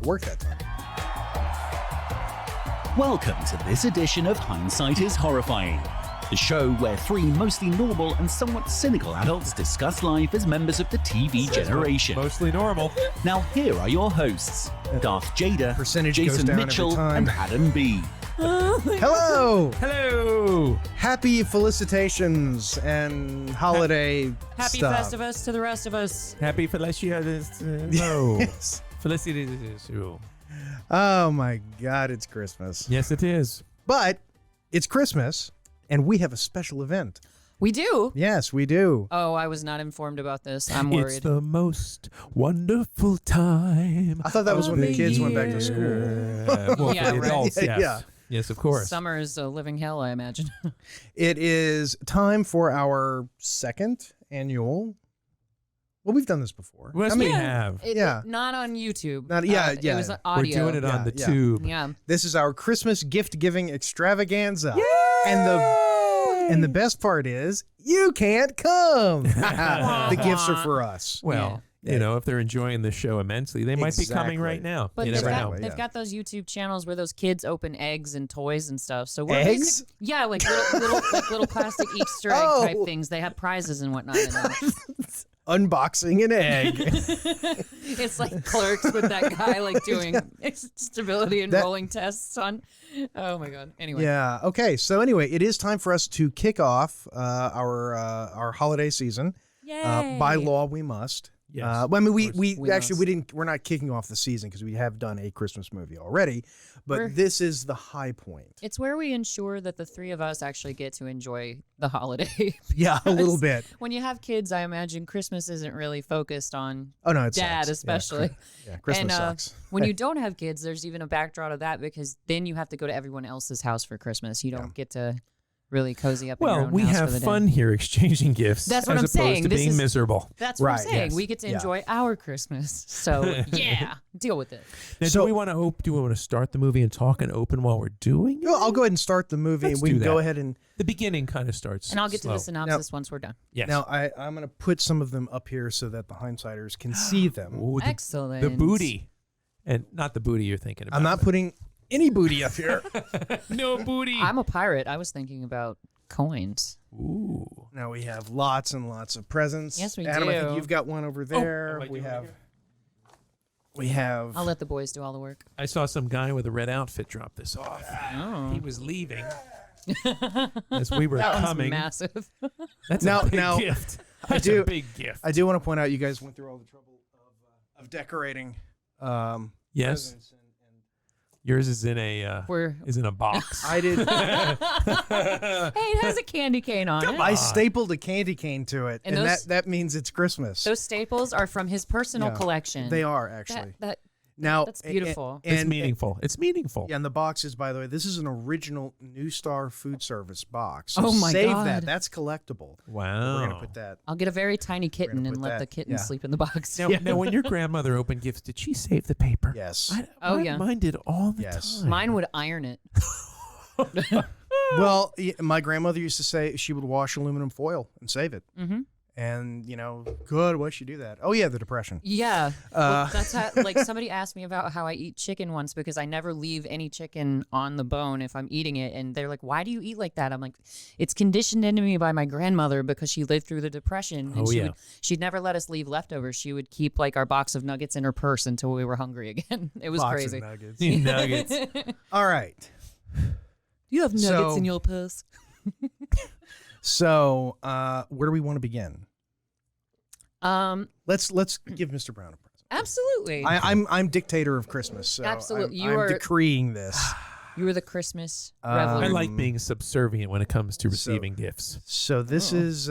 work that time. Welcome to this edition of Hindsight is Horrifying, the show where three mostly normal and somewhat cynical adults discuss life as members of the TV generation. Mostly normal. Now here are your hosts, Darth Jada, Percentage goes Jason down Mitchell, every time. and Adam B. Hello! Hello. Happy felicitations and holiday Happy stuff. Festivus to the rest of us. Happy Felicitas. No. Yes. Felicitas. Oh my God, it's Christmas. Yes, it is. But it's Christmas, and we have a special event. We do. Yes, we do. Oh, I was not informed about this. I'm worried. It's the most wonderful time. I thought that was when the kids went back to school. Well, Yeah, for the right. adults, yes. Yeah. Yes, of course. Summer is a living hell, I imagine. It is time for our second annual. Well, we've done this before. Yes, we have. Yeah. Not on YouTube. Not- yeah, It yeah. was We're audio. doing it on the Yeah. tube. Yeah. This is our Christmas gift giving extravaganza. And the best part is you can't come. The gifts are for us. Well, you know, if they're enjoying the show immensely, they might be coming Exactly. right now. But you they've never got, know. yeah. they've got those YouTube channels where those kids open eggs and toys and stuff. So we're Eggs? yeah, like little plastic Easter egg Oh. type things. They have prizes and whatnot in them. Unboxing an egg. It's like Clerks with that guy like doing stability and That- rolling tests on. Oh my God. Anyway. Yeah. Okay. So anyway, it is time for us to kick off our holiday season. Yay. By law, we must. Yes, Well, I mean, we We actually must. we didn't. We're not kicking off the season because we have done a Christmas movie already. But We're- this is the high point. It's where we ensure that the three of us actually get to enjoy the holiday. Yeah, a little bit. When you have kids, I imagine Christmas isn't really focused on Oh no, it's dad, especially. Yeah, Christmas and sucks. when you don't have kids, there's even a backdrop of that because then you have to go to everyone else's house for Christmas. You don't get to really cozy up in your Well, own we house for have the day. fun here exchanging gifts. That's what as I'm opposed saying. to This being is- miserable. That's what I'm Right, saying. yes. We get to Yeah. enjoy our Christmas. So yeah, deal with it. Now, So- do we want to start the movie and talk and open while we're doing it? Well, I'll go ahead and start the movie, Let's and we do can go that. ahead and The beginning kind of starts And I'll get slow. to the synopsis once we're done. Yes. now I'm going to put some of them up here so that the hindsighters can see them. Ooh, Excellent. the booty. And not the booty you're thinking about. I'm not putting any booty up here. No booty. I'm a pirate. I was thinking about coins. Ooh. Now we have lots and lots of presents. Yes, we Adam, I do. think you've got one over there. I do we right have. here. We have. I'll let the boys do all the work. I saw some guy with a red outfit drop this off. Oh. He was leaving as we were That one's coming. massive. That's Now- a big now, gift. That's do- a big gift. I do want to point out you guys went through all the trouble of decorating. Yes. presents and Yours is in a box. I did. Hey, it has a candy cane on it. I stapled a candy cane to it, And and those- that means it's Christmas. Those staples are from his personal Yeah. collection. They are actually. That Now that's beautiful. It's meaningful. It's meaningful. Yeah, and the box is, by the way, this is an original New Star Food Service box. So Oh my save God. that. That's collectible. Wow. We're gonna put that. I'll get a very tiny kitten gonna and put let that- the kitten yeah. sleep in the box. Now, when your grandmother opened gifts, did she save the paper? Yes. Oh, yeah. Mine did all the Yes. time. Mine would iron it. Well, my grandmother used to say she would wash aluminum foil and save it. Mm-hmm. And good. Why'd she do that? Oh yeah, the Depression. Yeah. Well, that's how, like somebody asked me about how I eat chicken once because I never leave any chicken on the bone if I'm eating it. And they're like, why do you eat like that? I'm like, it's conditioned into me by my grandmother because she lived through the Depression. And Oh, yeah. she'd never let us leave leftovers. She would keep like our box of nuggets in her purse until we were hungry again. It was Box of crazy. nuggets. Nuggets. All right. You have nuggets So- in your purse. So where do we want to begin? Let's give Mr. Brown a present. Absolutely. I'm dictator of Christmas. So Absolutely. I'm You are- decreeing this. You were the Christmas I reveler. like being subservient when it comes to receiving gifts. So this is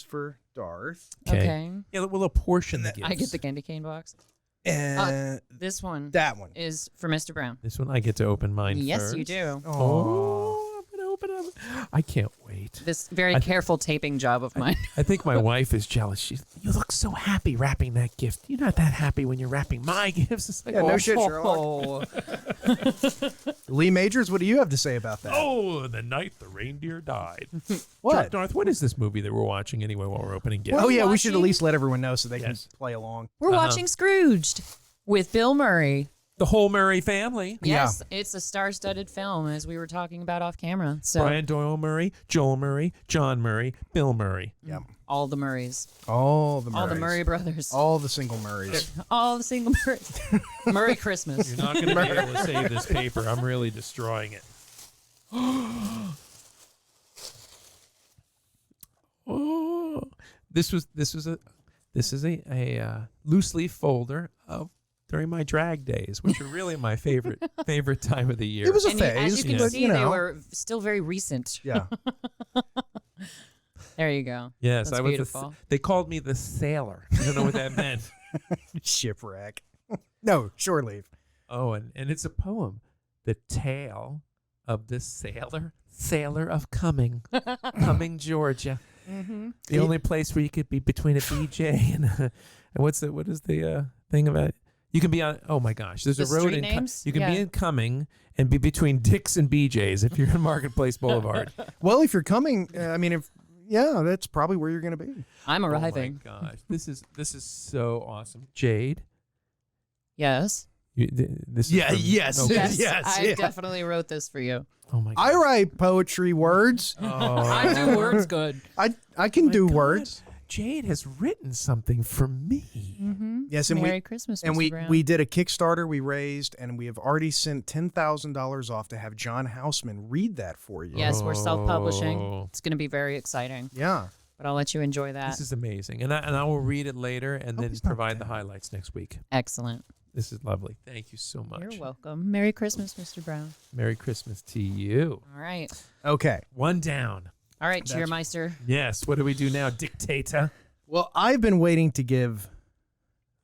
for Darth. Okay. Yeah, we'll apportion the gifts. I get the candy cane box. And This one that one. is for Mr. Brown. This one I get to open mine Yes, first. you do. Oh, I'm going to open it. I can't wait. This very careful taping job of mine. I think my wife is jealous. You look so happy wrapping that gift. You're not that happy when you're wrapping my gifts. It's like, Yeah, no shit, Sherlock. Lee Majors, what do you have to say about that? Oh, the night the reindeer died. What? Darth, what is this movie that we're watching anyway while we're opening gifts? Oh yeah, we should at watching- least let everyone know so they Yes. can play along. We're watching Scrooged with Bill Murray. the whole Murray family. Yes, it's a star-studded film, as we were talking about off camera. So Brian Doyle Murray, Joel Murray, John Murray, Bill Murray. Yeah. all the Murrays, All the Murrays. all the Murray brothers, All the single Murrays. all the single Murrays. Murray Christmas. You're not going to be able to save this paper. I'm really destroying it. Oh, this is a loose leaf folder of during my drag days, which are really my favorite time of the year. It was a And phase. as you can but, see, they know. were still very recent. Yeah. There you go. yes, That's I was. beautiful. They called me the sailor. I don't know what that meant. Shipwreck. No, shore leave. Oh, and it's a poem. The tale of the sailor of Cumming, Georgia. Mm-hmm. The only place where you could be between a BJ and what is the thing about? You can be on. Oh my gosh, there's The a road street in. names? You can be Yeah. in Cumming and be between Dick's and BJ's if you're in Marketplace Boulevard. Well, if you're coming, that's probably where you're going to be. I'm arriving. Oh my gosh, this is so awesome, Jade. Yes. This is Yeah, from- yes. okay. Yes, Yes, I yeah. definitely wrote this for you. Oh my. I God. write poetry words. Oh, I do words good. I can my do God. words. Jade has written something for me. Mm-hmm. Yes, and Merry Christmas, and Mr. we Brown. we did a Kickstarter we raised, and we have already sent $10,000 off to have John Houseman read that for you. Yes, we're self-publishing. Oh. It's going to be very exciting, Yeah. but I'll let you enjoy that. This is amazing, and I will read it later and then he's not provide dead. the highlights next week. Excellent. This is lovely. Thank you so much. You're welcome. Merry Christmas, Mr. Brown. Merry Christmas to you. All right. Okay. One down. All right, Cheermeister. Yes. What do we do now, dictator? Well, I've been waiting to give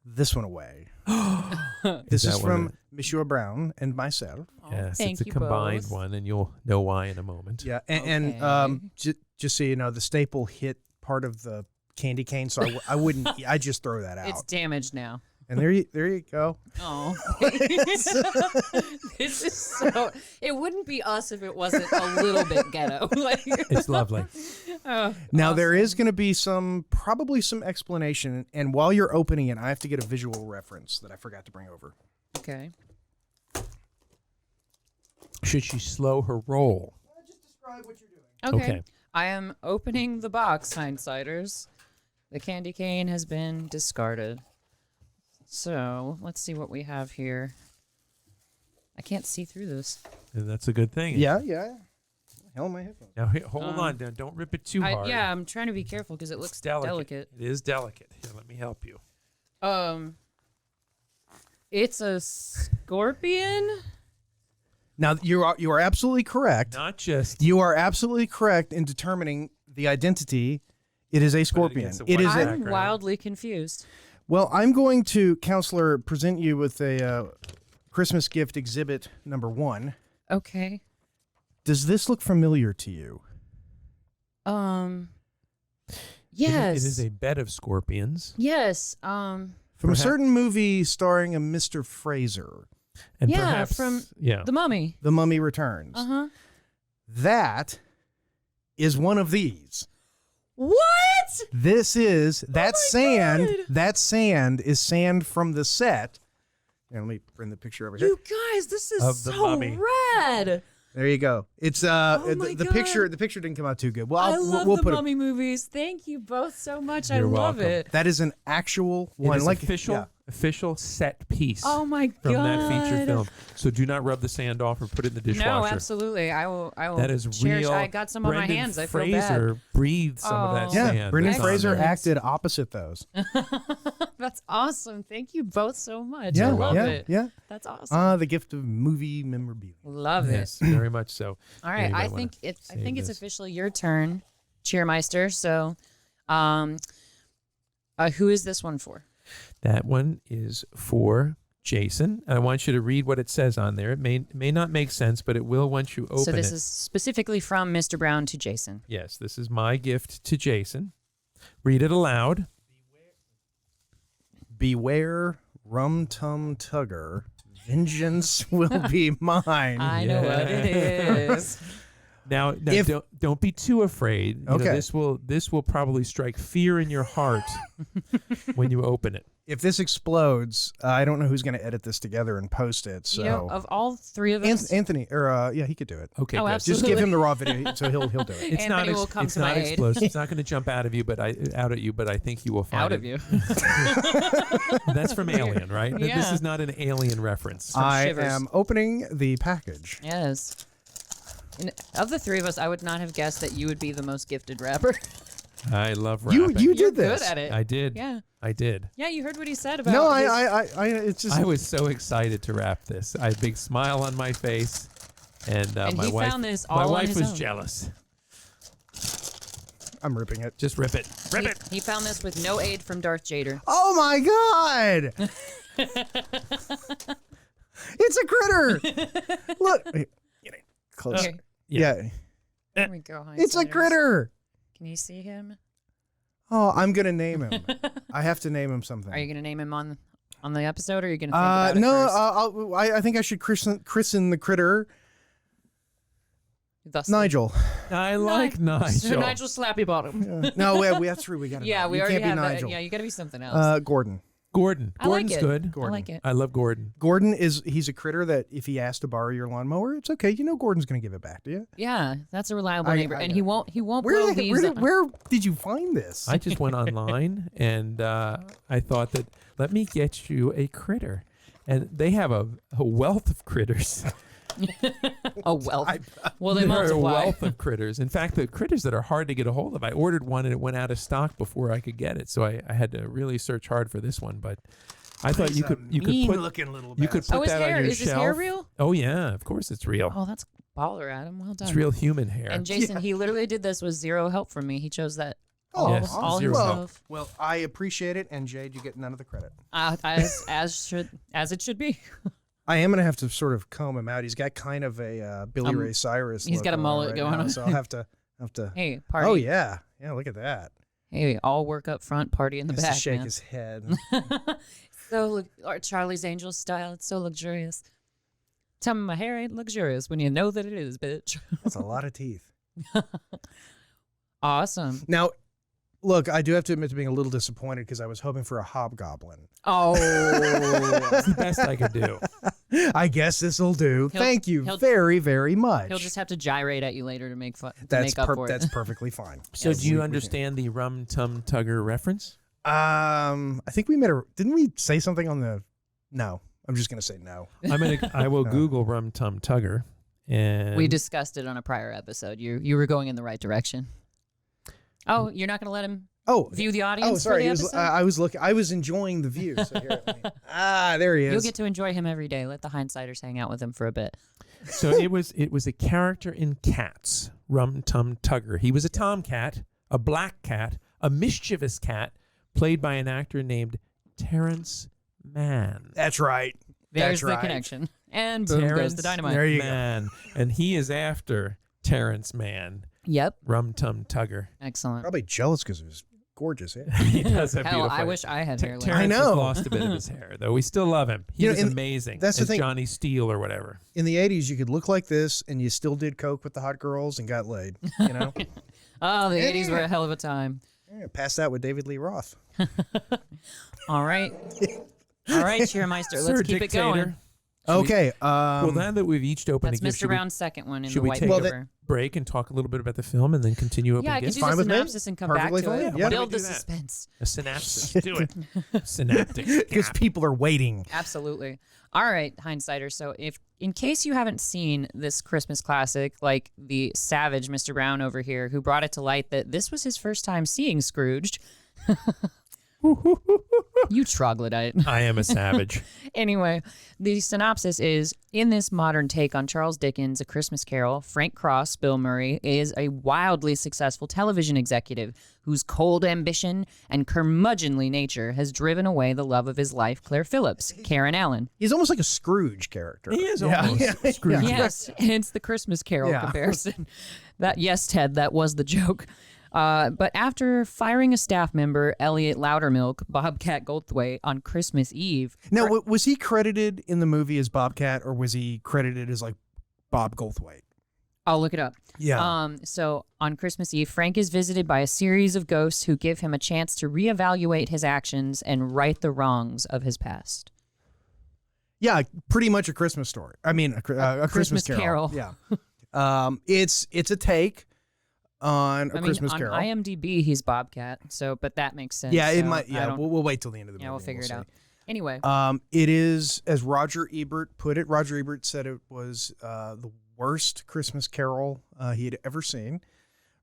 this one away. This is that one from Monsieur Brown and myself. Yes, thank it's a you combined both. one, and you'll know why in a moment. Yeah, Okay. just so you know, the staple hit part of the candy cane, so I wouldn't. I just throw that out. It's damaged now. And there you go. Oh. This is so. It wouldn't be us if it wasn't a little bit ghetto. Like, It's lovely. oh, Now there is going to be probably some explanation, and while you're opening it, I have to get a visual reference that I forgot to bring over. okay. Should she slow her roll? Just describe what you're doing. Okay. Okay. I am opening the box, Hindsighters. The candy cane has been discarded. So let's see what we have here. I can't see through this. And that's a good thing. Yeah. Hell, am my headphones. Now, hold on. Now, don't rip it too hard. Yeah, I'm trying to be careful because it looks It's delicate. delicate. It is delicate. Here, let me help you. It's a scorpion. Now you are absolutely correct. Not just. You are absolutely correct in determining the identity. It is a scorpion. against a It white is a. background. I'm wildly confused. Well, I'm going to, Counselor, present you with a Christmas gift exhibit number 1. Okay. Does this look familiar to you? Yes. It is a bed of scorpions. Yes. From Perhaps- a certain movie starring a Mr. Fraser, And Yeah, perhaps, from yeah. The Mummy. The Mummy Returns. Uh-huh. That is one of these. What? This is that my sand. God. That sand is sand from the set. Here, let me bring the picture over here. You guys, this is Of the so Mummy. rad. There you go. It's my the God. picture. The picture didn't come out too good. Well, I love we'll the put Mummy movies. Thank you both so much. I You're love welcome. it. that is an actual It one. is Like official set piece Oh my from god. that feature film. So do not rub the sand off or put it in the dishwasher. No, absolutely. I will. That is cherish. real. I got some on my Brendan hands. I feel Fraser bad. breathed some of that Oh. Yeah, sand. Brendan that's on Fraser there. acted opposite those. That's awesome. Thank you both so much. Yeah, I love yeah, it. yeah. That's awesome. The gift of movie memorabilia. Love it. Yes, very much so. All right, Yeah, you I might think wanna I save think it's this. officially your turn, Cheermeister. So, who is this one for? That one is for Jason. I want you to read what it says on there. It may not make sense, but it will once you open So this it. is specifically from Mr. Brown to Jason. Yes, this is my gift to Jason. Read it aloud. Beware, Rum Tum Tugger. Vengeance will be mine. I know what it is. Now don't be too afraid. You know, this will probably strike fear in your heart when you open it. If this explodes, I don't know who's going to edit this together and post it. So, You know, of all three of us, Anthony, or he could do it. Okay, Oh, good. absolutely. Just give him the raw video, so he'll do it. It's Anthony will come it's to not my aid. explosive. It's not going to jump out at you, but I think you will find out it. of you. That's from Alien, right? This Yeah. is not an Alien reference. I Shivers. am opening the package. Yes. And of the three of us, I would not have guessed that you would be the most gifted rapper. I love You rapping. did You're this. good at it. I did. Yeah. I did. Yeah, you heard what he said about. No, his- it's just. I was so excited to wrap this. I had a big smile on my face, and, And my he wife. found this my all on wife his was own. jealous. I'm ripping it. Just rip it. Rip he, it. he found this with no aid from Darth Jader. Oh my God! It's a critter. Look, wait, get it close. Here, Yeah, here we go. it's a Hindsighters. critter. Can you see him? Oh, I'm gonna name him. I have to name him something. Are you gonna name him on the episode, or are you gonna think about it No, first? I think I should christen the critter Thus- Nigel. I like Nigel. Sir Nigel Slappy Bottom. No, that's true. We got to. Yeah, we you already can't be have that. Nigel. Yeah, you gotta be something else. Gordon. Gordon. I like Gordon's it. good. I like it. I love Gordon. Gordon he's a critter that if he asks to borrow your lawnmower, it's okay. You know Gordon's gonna give it back to you. Yeah, that's a reliable neighbor, and he won't blow Where leaves. where did you find this? I just went online and I thought that let me get you a critter, and they have a wealth of critters. A wealth. Well, they There are a multiply. wealth of critters. In fact, the critters that are hard to get a hold of. I ordered one and it went out of stock before I could get it, so I had to really search hard for this one. But I thought you could put looking little you could put his that hair on your is shelf. his hair real? Oh yeah, of course it's real. Oh, that's baller, Adam. Well done. It's real human hair. And Jason, he literally did this with zero help from me. He chose that Oh, Yes, all zero himself. well, I appreciate it, and Jade, you get none of the credit. As it should be. I am gonna have to sort of comb him out. He's got kind of a Billy Ray Cyrus. he's look got a on mullet right going now, on. so I'll have to. Hey, party. Oh yeah. Look at that. Hey, all work up front, party in the He has back. to shake man. his head. Or Charlie's Angels style. It's so luxurious. Tell me my hair ain't luxurious when you know that it is, bitch. That's a lot of teeth. Awesome. Now, look, I do have to admit to being a little disappointed because I was hoping for a hobgoblin. Oh. That's the best I could do. I guess this will do. Thank you he'll- very, very much. He'll just have to gyrate at you later to make fun. that's make up for it. that's perfectly fine. So do you understand the Rum Tum Tugger reference? I think we made didn't we say something on the? No, I'm just gonna say no. I will Google Rum Tum Tugger, and We discussed it on a prior episode. You were going in the right direction. Oh, you're not going to let him Oh, view the audience? oh, sorry. For It the was, episode? I was enjoying the view. So here, there he is. You'll get to enjoy him every day. Let the Hindsighters hang out with him for a bit. So it was a character in Cats, Rum Tum Tugger. He was a tomcat, a black cat, a mischievous cat, played by an actor named Terrence Mann. That's right. There's That's the right. connection. And boom goes Terrence the dynamite. There you go. Mann. And he is after Terrence Mann, Yep. Rum Tum Tugger. Excellent. Probably jealous because of his gorgeous hair. He does have Hell, beautiful I wish I had hair like Terrence I has know. lost a bit of his hair, though. We still love him. He You know, was in- amazing. that's the as thing. Johnny Steele or whatever. In the 80s, you could look like this and you still did coke with the hot girls and got laid. You know? Oh, the 80s were a hell of a time. Yeah, pass that with David Lee Roth. All right. All right, Cheermeister. Sir Let's keep it going. Dictator. Okay. Well, now that we've each opened That's a gift, Mr. Brown's second one in should the we white take paper. a break and talk a little bit about the film and then continue open Yeah, I could gifts? do Fine the with me. synopsis and come Perfectly back to fine. it. Yeah. Why don't Build we the do that? suspense. A synopsis. Do it. Synaptic. Because gap. people are waiting. Absolutely. All right, Hindsighters. So if in case you haven't seen this Christmas classic, like the savage Mr. Brown over here, who brought it to light that this was his first time seeing Scrooged. You troglodyte. I am a savage. Anyway, the synopsis is, in this modern take on Charles Dickens' A Christmas Carol, Frank Cross, Bill Murray, is a wildly successful television executive whose cold ambition and curmudgeonly nature has driven away the love of his life, Claire Phillips, Karen Allen. He's almost like a Scrooge character. He is almost Scrooge. Yes, it's the Christmas Carol Yeah. comparison. Yes, Ted, that was the joke. But after firing a staff member, Elliot Loudermilk, Bobcat Goldthwait, on Christmas Eve. Now, was he credited in the movie as Bobcat or was he credited as like Bob Goldthwait? I'll look it up. Yeah. So on Christmas Eve, Frank is visited by a series of ghosts who give him a chance to reevaluate his actions and right the wrongs of his past. Yeah, pretty much a Christmas story. I mean, a Christmas Carol. Yeah. It's a take on a Christmas Carol. On IMDb, he's Bobcat. So, but that makes sense. Yeah, it so might. Yeah, we'll wait till the end of the movie. Yeah, we'll figure it out. Anyway, it is, as Roger Ebert put it. Roger Ebert said it was the worst Christmas Carol he had ever seen.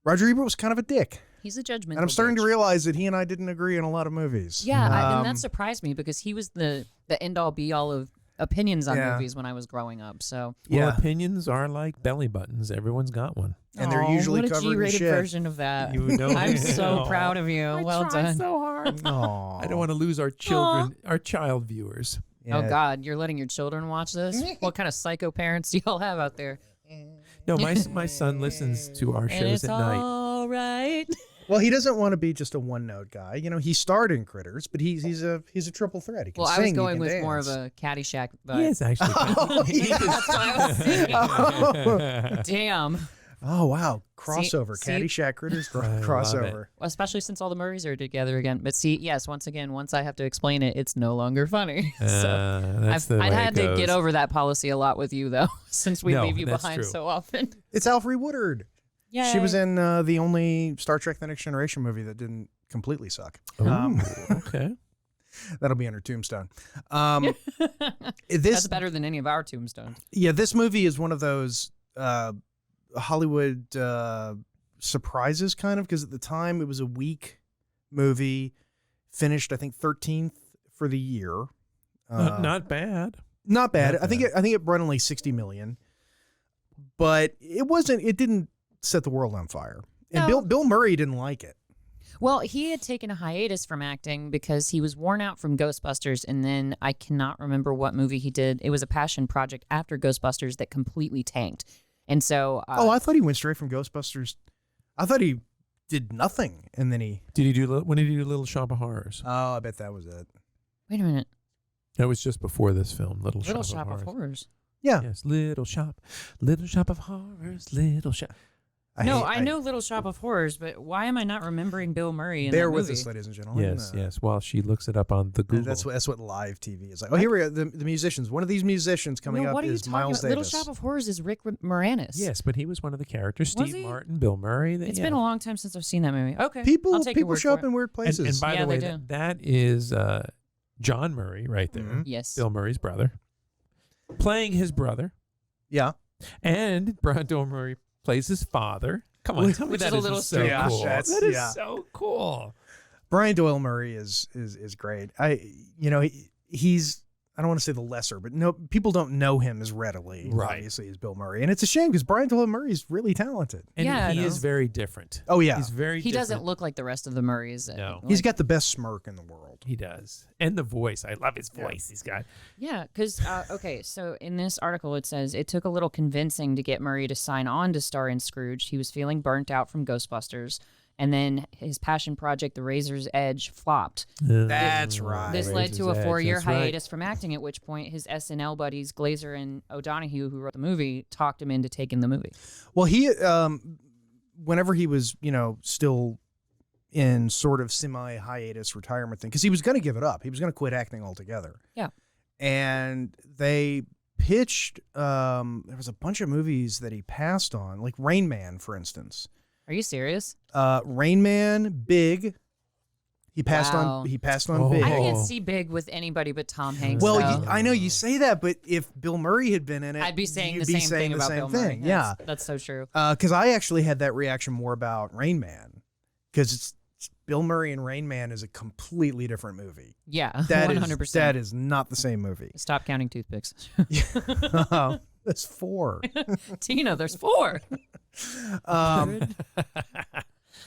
Roger Ebert was kind of a dick. He's a judgmental. And I'm starting bitch. to realize that he and I didn't agree on a lot of movies. Yeah, and that surprised me because he was the end all be all of opinions on movies when I was growing up. So well, opinions are like belly buttons. Everyone's got one, and they're usually what a covered in G-rated shit. version of that. You know, I'm so proud of you. Well done. So hard. Aw. I don't want to lose our children, our child viewers. Yeah. Oh God, you're letting your children watch this? What kind of psycho parents do y'all have out there? No, my son listens to our And shows it's at night. all right. Well, he doesn't want to be just a one-note guy. You know, he starred in Critters, but he's a triple threat. He can Well, I sing, was he going can with dance. more of a Caddyshack vibe. He is actually. That's what I was thinking. Damn. Oh wow, crossover, see- Caddyshack Critters love crossover. it. Well, especially since all the Murrays are together again. But see, yes, once I have to explain it, it's no longer funny. So That's the way I've had it to goes. get over that policy a lot with you, though, since we No, leave you that's behind true. so often. It's Alfre Woodard. Yeah. She was in the only Star Trek: The Next Generation movie that didn't completely suck. Ooh, okay. That'll be on her tombstone. That's This better than any of our tombstones. this movie is one of those Hollywood surprises, kind of, because at the time it was a weak movie, finished I think 13th for the year. Not bad. Not bad. Not I think it brought in like 60 million, but it didn't set the world on fire. And No. Bill Murray didn't like it. Well, he had taken a hiatus from acting because he was worn out from Ghostbusters, and then I cannot remember what movie he did. It was a passion project after Ghostbusters that completely tanked. And so I thought he went straight from Ghostbusters. I thought he did nothing, and then he. When did he do Little Shop of Horrors? Oh, I bet that was it. wait a minute. That was just before this film, Little Little Shop of Horrors. Horrors. Yeah. Yes, Little Shop of Horrors, Little Shop. I know Little Shop of Horrors, but why am I not remembering Bill Murray in Bear that with movie? us, ladies and gentlemen. Yes. While she looks it up on the Google. That's what live TV is like. Oh, here we go. The musicians. One of these musicians coming No, up what are you is talking Miles about? Little Davis. Shop of Horrors is Rick Moranis. Yes, but he was one of the characters. Was Steve he? Martin, Bill Murray. It's been a long time since I've seen that movie. Okay. People I'll take your word show for up it. in weird places. And by Yeah, the way, they do. that is John Murray right there. Mhm. Yes. Bill Murray's brother. Playing his brother. yeah. And Brian Bill Murray plays his father. Come on, tell me Which that is a isn't little so strange. Yeah, cool. that's- That is yeah. so cool. Brian Doyle Murray is great. He's I don't want to say the lesser, but no, people don't know him as readily, Right. obviously, as Bill Murray, and it's a shame because Brian Doyle Murray is really talented. And Yeah, I he know. is very different. Oh yeah, He's very He different. doesn't look like the rest of the Murrays. No. he's got the best smirk in the world. He does. And the voice. I love his voice. He's got. Yeah, because, okay, so in this article it says, it took a little convincing to get Murray to sign on to star in Scrooged. He was feeling burnt out from Ghostbusters. And then his passion project, The Razor's Edge, flopped. That's right. This led to a Razor's Edge, 4-year that's right. hiatus from acting, at which point his SNL buddies, Glazer and O'Donoghue, who wrote the movie, talked him into taking the movie. Well, he whenever he was still in sort of semi hiatus retirement thing, because he was going to give it up. He was going to quit acting altogether. Yeah. And they pitched. There was a bunch of movies that he passed on, like Rain Man, for instance. Are you serious? Rain Man, Big. He passed Wow. on. He passed on Oh. Big. I can't see Big with anybody but Tom Hanks. Well, though. I know you say that, but if Bill Murray had been in it, I'd be saying you'd the be same saying thing the about same Bill Murray. thing. Yeah, That's so true. because I actually had that reaction more about Rain Man, because it's Bill Murray and Rain Man is a completely different movie. Yeah, That 100%. is that is not the same movie. Stop counting toothpicks. That's 4. Tina, there's 4.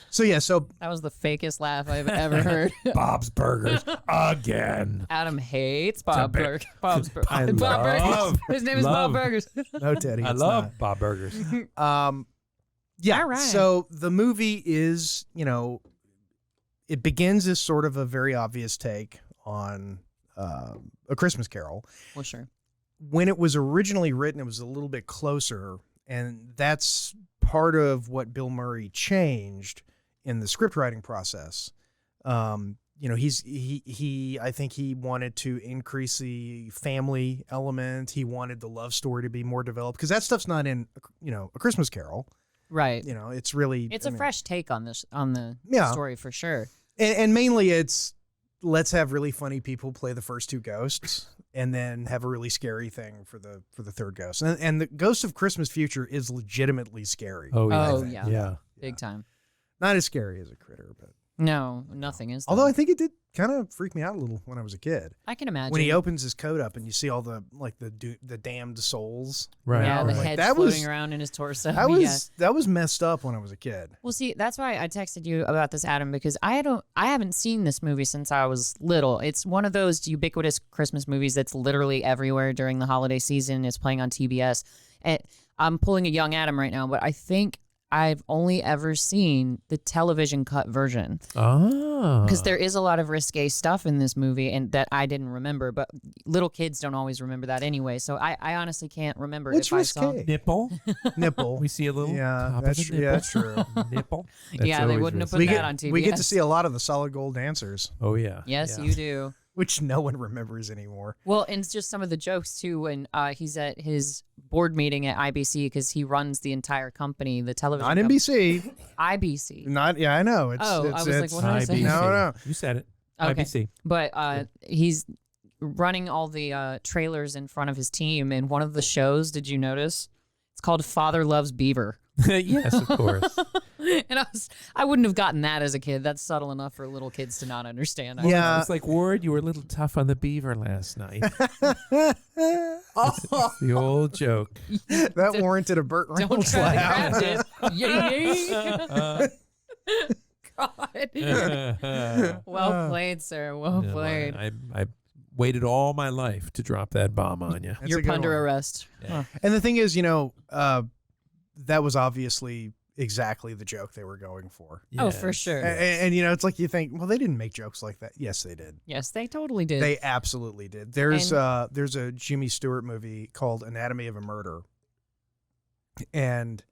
So yeah, so That was the fakest laugh I've ever heard. Bob's Burgers again. Adam hates Bob Too Bob's Burgers. I Bob Burgers. love- His name is love- Bob Burgers. no, Teddy, I it's love Bob Burgers. not. Yeah. All right. So the movie is, it begins as sort of a very obvious take on A Christmas Carol. Well, sure. When it was originally written, it was a little bit closer, and that's part of what Bill Murray changed in the script writing process. You know, I think he wanted to increase the family element. He wanted the love story to be more developed, because that stuff's not in, you know, A Christmas Carol. Right. You know, it's really, It's a fresh take on this, on the Yeah. story for sure. and mainly it's, let's have really funny people play the first two ghosts and then have a really scary thing for the third ghost. And the Ghost of Christmas Future is legitimately scary. Oh yeah. Oh, yeah. Yeah. Big time. Not as scary as a critter, but No, nothing is. although though. I think it did kind of freak me out a little when I was a kid. I can imagine. When he opens his coat up and you see all the the damned souls. Right. Yeah, the Like, head that floating was- around in his torso. That was messed up when I was a kid. Well, see, that's why I texted you about this, Adam, because I haven't seen this movie since I was little. It's one of those ubiquitous Christmas movies that's literally everywhere during the holiday season. It's playing on TBS. And I'm pulling a young Adam right now, but I think I've only ever seen the television cut version, Ah. because there is a lot of risque stuff in this movie and that I didn't remember, but little kids don't always remember that anyway. So I honestly can't remember What's if I saw. risque? Nipple. Nipple. We see a little Yeah, top that's of the true. Yeah, nipple. that's true. Nipple. Yeah, they always wouldn't have risky. put that on TBS. We get to see a lot of the solid gold dancers, Oh yeah. Yes, Yeah. you do. which no one remembers anymore. Well, and it's just some of the jokes too when he's at his board meeting at IBC, because he runs the entire company, the television. Not NBC. IBC. Not, yeah, I know. It's, Oh, I was like, what did I say? IBC. No. You said it. Okay. IBC. But he's running all the trailers in front of his team, and one of the shows, did you notice? It's called Father Loves Beaver. Yes, of course. And I wouldn't have gotten that as a kid. That's subtle enough for little kids to not understand. Yeah. It's like, Ward, you were a little tough on the beaver last night. It's the old joke. That warranted a Burt Don't Reynolds try to laugh. grab it. Yay! God. Well played, sir. Well No, played. I waited all my life to drop that bomb on you. That's You're a good under one. arrest. Yeah. And the thing is, you know, that was obviously exactly the joke they were going for. Oh, for sure. And, you know, it's like you think, well, they didn't make jokes like that. Yes, they did. Yes, they totally did. They absolutely did. There's a Jimmy Stewart movie called Anatomy of a Murder, and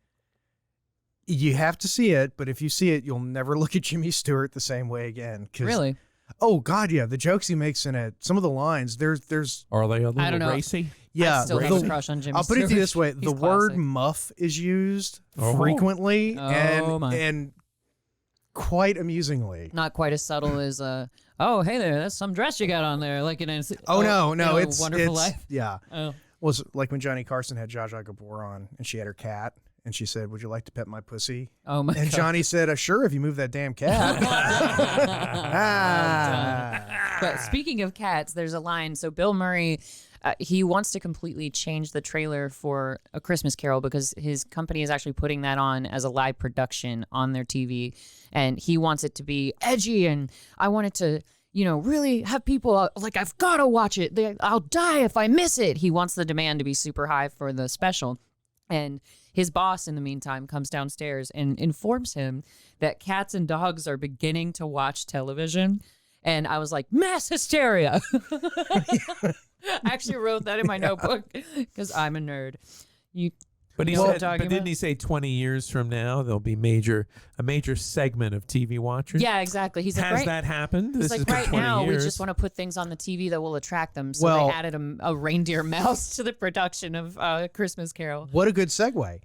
you have to see it. But if you see it, you'll never look at Jimmy Stewart the same way again. 'Cause, Really? Oh God, yeah. The jokes he makes in it, some of the lines. There's Are they a little I don't know. racy? yeah. I still have a crush on Jimmy I'll put it to you Stewart. this way: He's the word classic. "muff" is used Oh. frequently Oh, my. and quite amusingly. Not quite as subtle as oh, hey there, that's some dress you got on there. Like in Oh no, you know, it's Wonderful it's, Life. Yeah. Oh. Was like when Johnny Carson had Zsa Zsa Gabor on, and she had her cat, and she said, "Would you like to pet my pussy?" Oh my And God. Johnny said, "Sure, if you move that damn cat." Ah. But speaking of cats, there's a line. So Bill Murray, he wants to completely change the trailer for A Christmas Carol because his company is actually putting that on as a live production on their TV. And he wants it to be edgy. And I want it to, you know, really have people like, I've got to watch it. I'll die if I miss it. He wants the demand to be super high for the special. And his boss, in the meantime, comes downstairs and informs him that cats and dogs are beginning to watch television. And I was like, mass hysteria. I actually wrote that in my notebook because I'm a nerd. But he You know what said, I'm but talking didn't about? he say 20 years from now there'll be a major segment of TV watchers? Yeah, exactly. He's like, Has right, that happened? he's This has like been right 20 now we years. just want to put things on the TV that will attract them. So Well- they added a reindeer mouse to the production of Christmas Carol. What a good segue,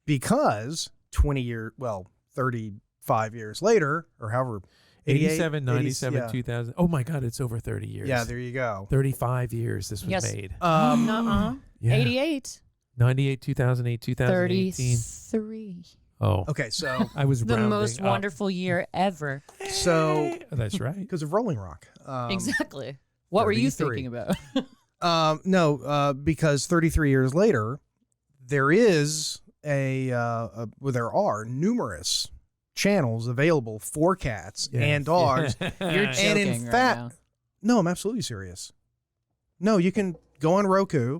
because 35 years later, or however, 87, 97, yeah. 2000. Oh my God, it's over 30 years. Yeah, there you go. 35 years this was Yes. made. Nuh-uh. Yeah. 88. 98, 2008, 2018. 33. Oh, Okay, so I was The rounding most up. wonderful year ever. so Oh, that's right. because of Rolling Rock. Exactly. What were you 33. thinking about? No, because 33 years later, there is there are numerous channels available for cats Yeah. and dogs. You're And in joking right fact- now. No, I'm absolutely serious. No, you can go on Roku,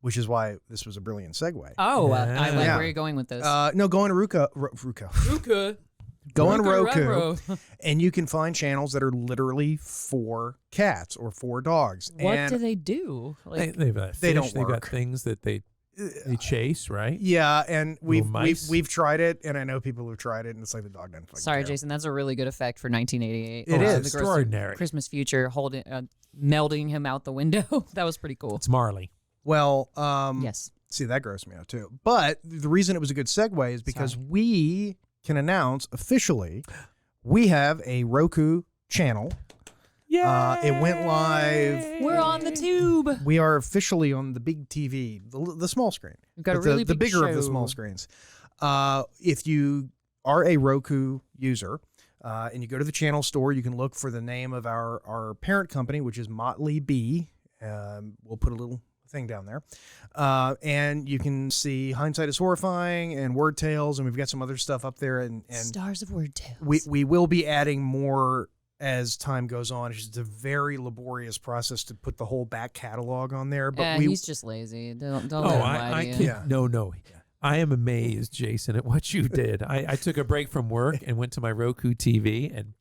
which is why this was a brilliant segue. Oh, I like Yeah. where you're going with this. No, go on Roku. Go on Roku, and you can find channels that are literally for cats or for dogs. What and do they do? Like, They've got They fish, don't they've got work. things that they They chase, right? Yeah, and we've mice. we've tried it, and I know people who've tried it, and it's like the dog doesn't fucking Sorry, care. Jason. That's a really good effect for 1988. It is. The Extraordinary. Christmas future, holding, melding him out the window. That was pretty cool. It's Marley. Well, Yes. see, that grossed me out too. But the reason it was a good segue is because we can announce officially we have a Roku channel. Yeah. It went live. We're on the tube. We are officially on the big TV, the small screen. We've got a But really the big bigger of the show. small screens. If you are a Roku user and you go to the channel store, you can look for the name of our parent company, which is Motley B. We'll put a little thing down there. And you can see Hindsight is Horrifying and Word Tales, and we've got some other stuff up there. And Stars of Word Tales. we will be adding more as time goes on. It's just a very laborious process to put the whole back catalog on there. But he's just lazy. Don't Oh, let him lie I to you. can, Yeah. no. I am amazed, Jason, at what you did. I took a break from work and went to my Roku TV and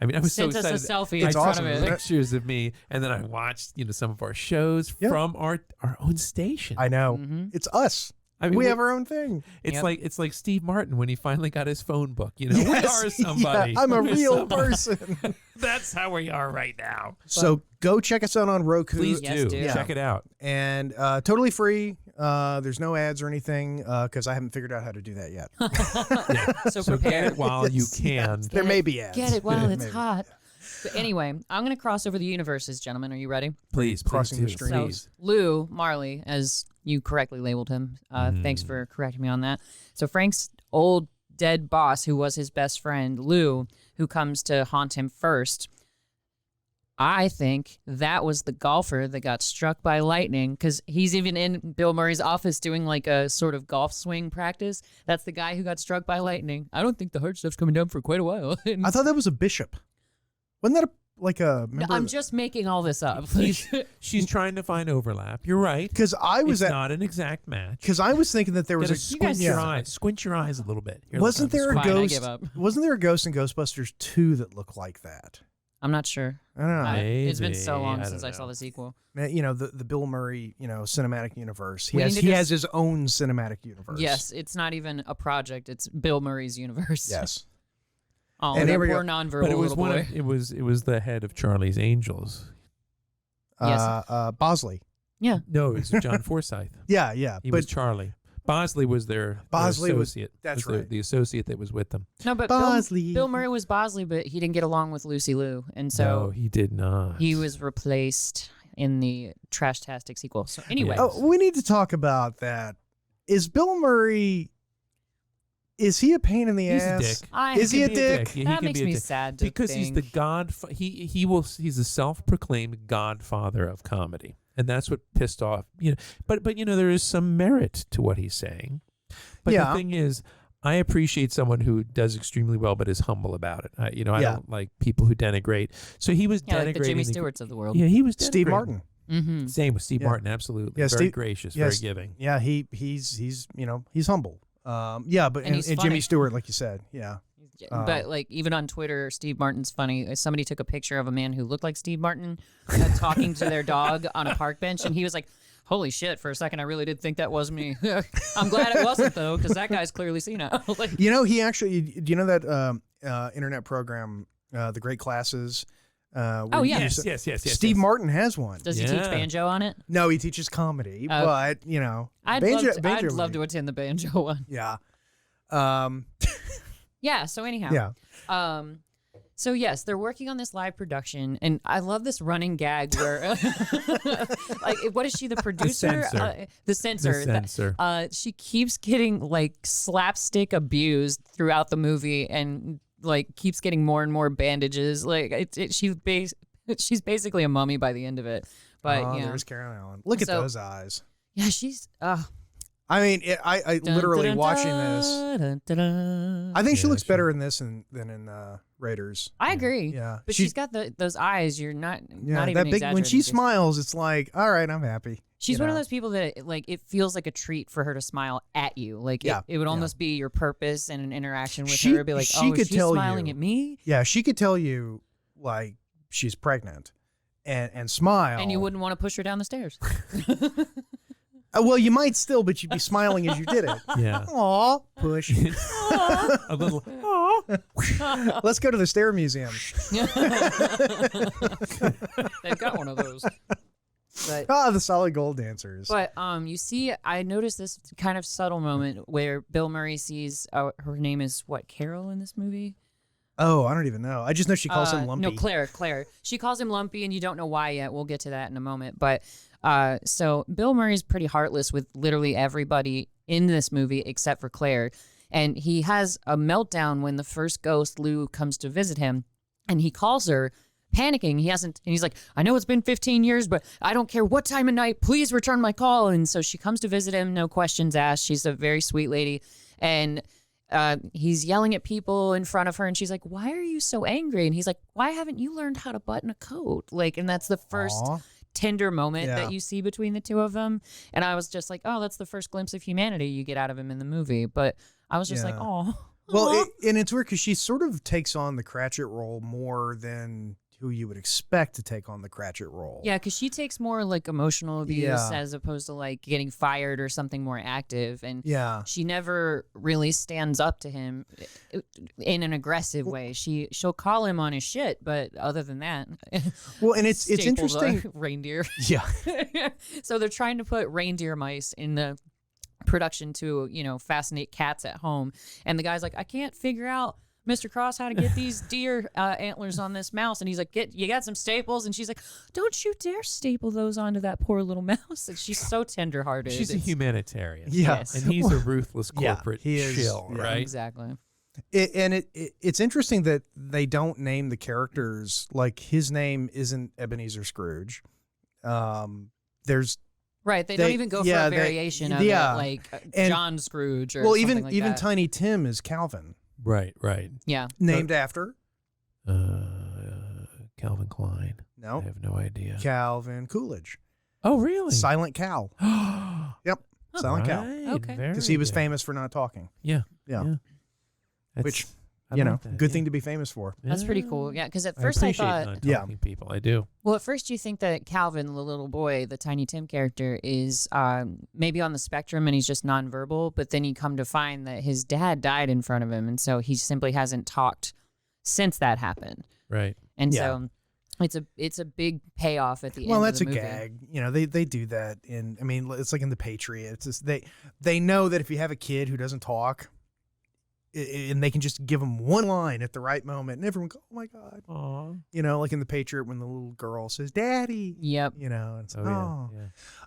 I was so Sent us excited. a selfie It's in front awesome, of isn't it. it? Pictures of me, and then I watched some of our shows Yeah. from our own station. I know. Mm-hmm. It's us. I mean, we have our own thing. It's Yep. it's like Steve Martin when he finally got his phone book. We Yes, are somebody. yeah, I'm a We're real somebody. person. That's how we are right now. So go check us out on Roku. Please Yes, do do. check it out. And totally free. There's no ads or anything because I haven't figured out how to do that yet. So So get prepare. it while you can. There Get may it- be ads. Get it while it's Maybe. hot. But anyway, I'm going to cross over the universes, gentlemen. Are you ready? Please, Crossing the do. street. So, Please. Lou Marley, as you correctly labeled him, thanks for correcting me on that. So Frank's old dead boss, who was his best friend, Lou, who comes to haunt him first, I think that was the golfer that got struck by lightning, because he's even in Bill Murray's office doing like a sort of golf swing practice. That's the guy who got struck by lightning. I don't think the hard stuff's coming down for quite a while. I thought that was a bishop. Wasn't that like a member? I'm just making all this up. She's trying to find overlap. You're right. because I was It's at not an exact match. because I was thinking that there was Gotta a squint guys your suck. eyes. Squint your eyes a little bit. Here, wasn't look, there a I'm Fine, I ghost? give up. Wasn't there a ghost in Ghostbusters 2 that looked like that? I'm not sure. I don't know. It's been so Maybe. long I since don't I saw know. the sequel. Man, the Bill Murray cinematic universe. We need to He just- has his own cinematic universe. Yes, it's not even a project. It's Bill Murray's universe. Yes. Oh, And that here we poor go. nonverbal But it was little boy. it was the head of Charlie's Angels. Yes. Bosley. Yeah. No, it was John Forsythe. Yeah. He but was Charlie. Bosley was their Bosley was- associate. that's was right. The associate that was with them. No, but Bosley. Bill Murray was Bosley, but he didn't get along with Lucy Liu, and No, so he did not. he was replaced in the Trash-tastic sequel. So anyway, Oh, we need to talk about that. Is Bill Murray? Is he a pain in the He's a ass? dick. Is he a Be dick? Yeah, he that can makes be a me dick. sad to Because he's the he's a self-proclaimed godfather of comedy, and that's what pissed off but there is some merit to what he's saying. But Yeah. the thing is, I appreciate someone who does extremely well but is humble about it. I Yeah. don't like people who denigrate. So he was yeah, denigrating like the Jimmy Stewarts of the world. Yeah, he was Steve denigrating. Martin. Mm-hmm. Same with Steve Yeah. Martin, absolutely. Yeah, Very Steve- gracious, yes. very giving. Yeah, he's he's humble. Yeah, but And he's Jimmy funny. Stewart, like you said, yeah. But like even on Twitter, Steve Martin's funny. Somebody took a picture of a man who looked like Steve Martin talking to their dog on a park bench, and he was like, "Holy shit!" For a second, I really did think that was me. I'm glad it wasn't though, because that guy's clearly senile. Like, He actually. Do you know that internet program, The Great Classes? Oh, where yeah. Yes. Steve Martin has one. does he teach Yeah. banjo on it? No, he teaches comedy, Oh. but I'd love to attend the banjo one. Yeah. Yeah. So anyhow. Yeah. So yes, they're working on this live production, and I love this running gag where, like, what is she, the producer? censor. The censor. The censor. She keeps getting like slapstick abused throughout the movie, and like keeps getting more and more bandages. Like she's basically a mummy by the end of it. But yeah, There's Karen Allen. Look at So- those eyes. yeah, she's. I mean, I literally watching this. I think she Yeah, looks she- better in this than in Raiders. I agree. Yeah, But she's got those eyes. You're not Yeah, not even that big when exaggerating, she Jason. smiles, it's like, all right, I'm happy. She's you one of know? those people that like it feels like a treat for her to smile at you. Like Yeah, it would yeah. almost be your purpose and an interaction with She- her. It'd be like, she oh, could is she tell smiling you- at me? Yeah, she could tell you like she's pregnant and smile, And you wouldn't want to push her down the stairs. Well, you might still, but you'd be smiling as you did it. Yeah. Aw, push. A little. Aw. Let's go to the Stair Museum. They've got one of those. But, The solid gold dancers. but you see, I noticed this kind of subtle moment where Bill Murray sees her name is what, Carol in this movie? Oh, I don't even know. I just know she calls him Lumpy. No, Claire. She calls him Lumpy, and you don't know why yet. We'll get to that in a moment. But so Bill Murray's pretty heartless with literally everybody in this movie except for Claire. And he has a meltdown when the first ghost, Lou, comes to visit him, and he calls her, panicking. And he's like, I know it's been 15 years, but I don't care what time of night. Please return my call. And so she comes to visit him, no questions asked. She's a very sweet lady. And he's yelling at people in front of her, and she's like, why are you so angry? And he's like, why haven't you learned how to button a coat? Like, and that's the first tender moment that you see between the two of them. And I was just like, oh, that's the first glimpse of humanity you get out of him in the movie. But I was just like, oh. Well, and it's weird because she sort of takes on the Cratchit role more than who you would expect to take on the Cratchit role. Yeah, because she takes more like emotional abuse Yeah. as opposed to like getting fired or something more active. And Yeah. she never really stands up to him in an aggressive way. She'll call him on his shit, but other than that, Well, and it's staples interesting. a reindeer. Yeah. So they're trying to put reindeer mice in the production to, fascinate cats at home. And the guy's like, I can't figure out, Mr. Cross, how to get these deer antlers on this mouse. And he's like, you got some staples? And she's like, don't you dare staple those onto that poor little mouse. And she's so tenderhearted. She's a humanitarian. Yeah. Yes. And he's a ruthless corporate he is, shill, yeah. right? Exactly. It's interesting that they don't name the characters. Like, his name isn't Ebenezer Scrooge. There's Right. They don't even go for a variation of it, like John Scrooge or something like even that. Tiny Tim is Calvin, Right. Yeah. named after Calvin Klein. No. I have no idea. Calvin Coolidge, Oh, really? Silent Cal. Yep, Silent Cal, Okay. because he was famous for not talking. Yeah. Yeah. That's- Which, I you like know, that, good yeah. thing to be famous for. That's pretty cool. Yeah, because at first I appreciate thought, non-talking people. I do. well, at first you think that Calvin, the little boy, the Tiny Tim character, is maybe on the spectrum and he's just nonverbal. But then you come to find that his dad died in front of him, and so he simply hasn't talked since that happened. Right. And Yeah. so it's a big payoff at the Well, end. that's of a the movie. gag. You know, they do that in. I mean, it's like in The Patriot. It's just they know that if you have a kid who doesn't talk, and they can just give them one line at the right moment, and everyone go, "Oh my god!" Aw. You know, like in The Patriot when the little girl says, "Daddy." Yep. You know, it's Oh,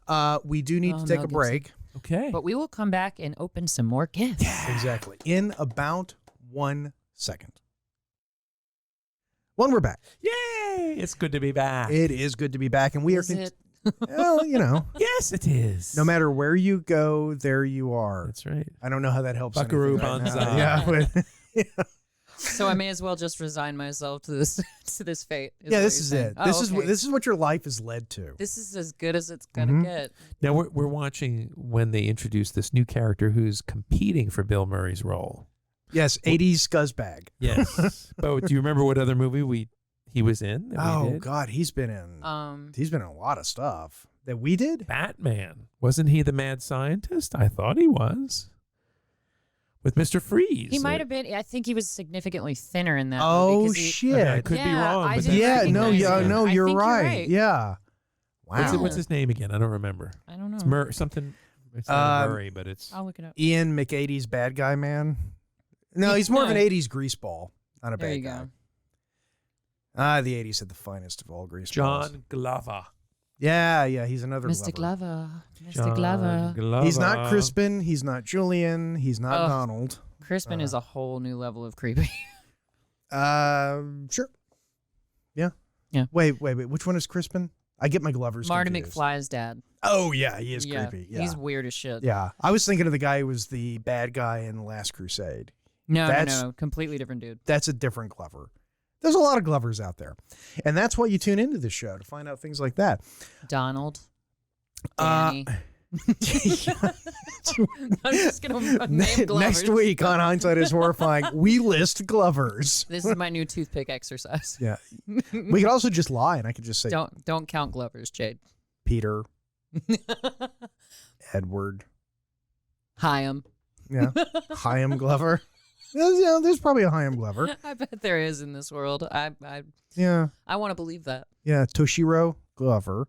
yeah. We do need Oh, to take Mel a Gibson. break. Okay. But we will come back and open some more gifts. Exactly. In about 1 second. When we're back, Yay! It's good to be back. it is good to be back, and we Is are. it? Well, you know, Yes, it is. no matter where you go, there you are. That's right. I don't know how that helps. Buckaroo anything right now. banzai. Yeah, but, So I may as well just resign myself to this fate. yeah. what This you're is saying. it. Oh, This okay. is what your life has led to. This is as good as it's gonna Mhm. get. Now we're watching when they introduce this new character who's competing for Bill Murray's role. Yes, 80s scuzzbag. Yes. But do you remember what other movie he was in? that we Oh did? God, he's been in a lot of stuff that we did. Batman. Wasn't he the mad scientist? I thought he was. With Mr. Freeze. He might have been. I think he was significantly thinner in that. Oh movie 'cause he- shit! Okay, I could be Yeah, wrong. I but didn't yeah, that's- no, recognize yeah, him. no, I you're think you're right. right. Yeah. Wow. What's his name again? I don't remember. I don't know. It's something. It's not Murray, but it's. I'll look it up. Ian McAdie's bad guy man. No, he's more of an 80s greaseball, not a There bad you guy. go. The 80s had the finest of all greaseballs. John Glover. Yeah, he's another Mr. Glover. Glover. Mr. John Glover. Glover. He's not Crispin. He's not Julian. He's not Ugh. Donald. Crispin is a whole new level of creepy. Sure. Yeah. Yeah. Wait. Which one is Crispin? I get my Glovers Marty confused. McFly's dad. Oh, yeah. He is Yeah, creepy. Yeah. he's weird as shit. Yeah. I was thinking of the guy who was the bad guy in The Last Crusade. That's- No, completely different dude. That's a different Glover. There's a lot of Glovers out there. And that's why you tune into this show, to find out things like that. Donald. Uh, Danny. I'm just gonna name Glovers. Next week on Hindsight is Horrifying, we list Glovers. This is my new toothpick exercise. Yeah. We could also just lie, and I could just say Don't count Glovers, Jade. Peter, Edward. Hyam. Yeah. Hyam Glover. There's probably a Hyam Glover. I bet there is in this world. I Yeah. want to believe that. Yeah. Toshiro Glover.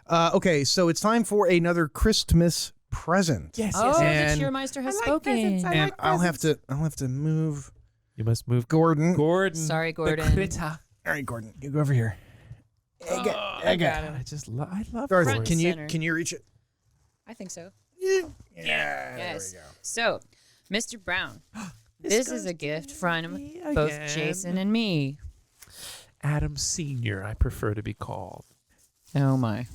Okay, so it's time for another Christmas present. Yes, Oh, And- the Cheermeister has like spoken. presents. I And like I'll have to move You must move Gordon. Gordon. Sorry, the Gordon. critter. All right, Gordon, you go over here. I got him. I love Dorothy, Front can center. you reach it? I think so. Yeah. Yes. There we go. So, Mr. Brown, this is a gift from me both again. Jason and me. Adam Senior, I prefer to be called. Oh my.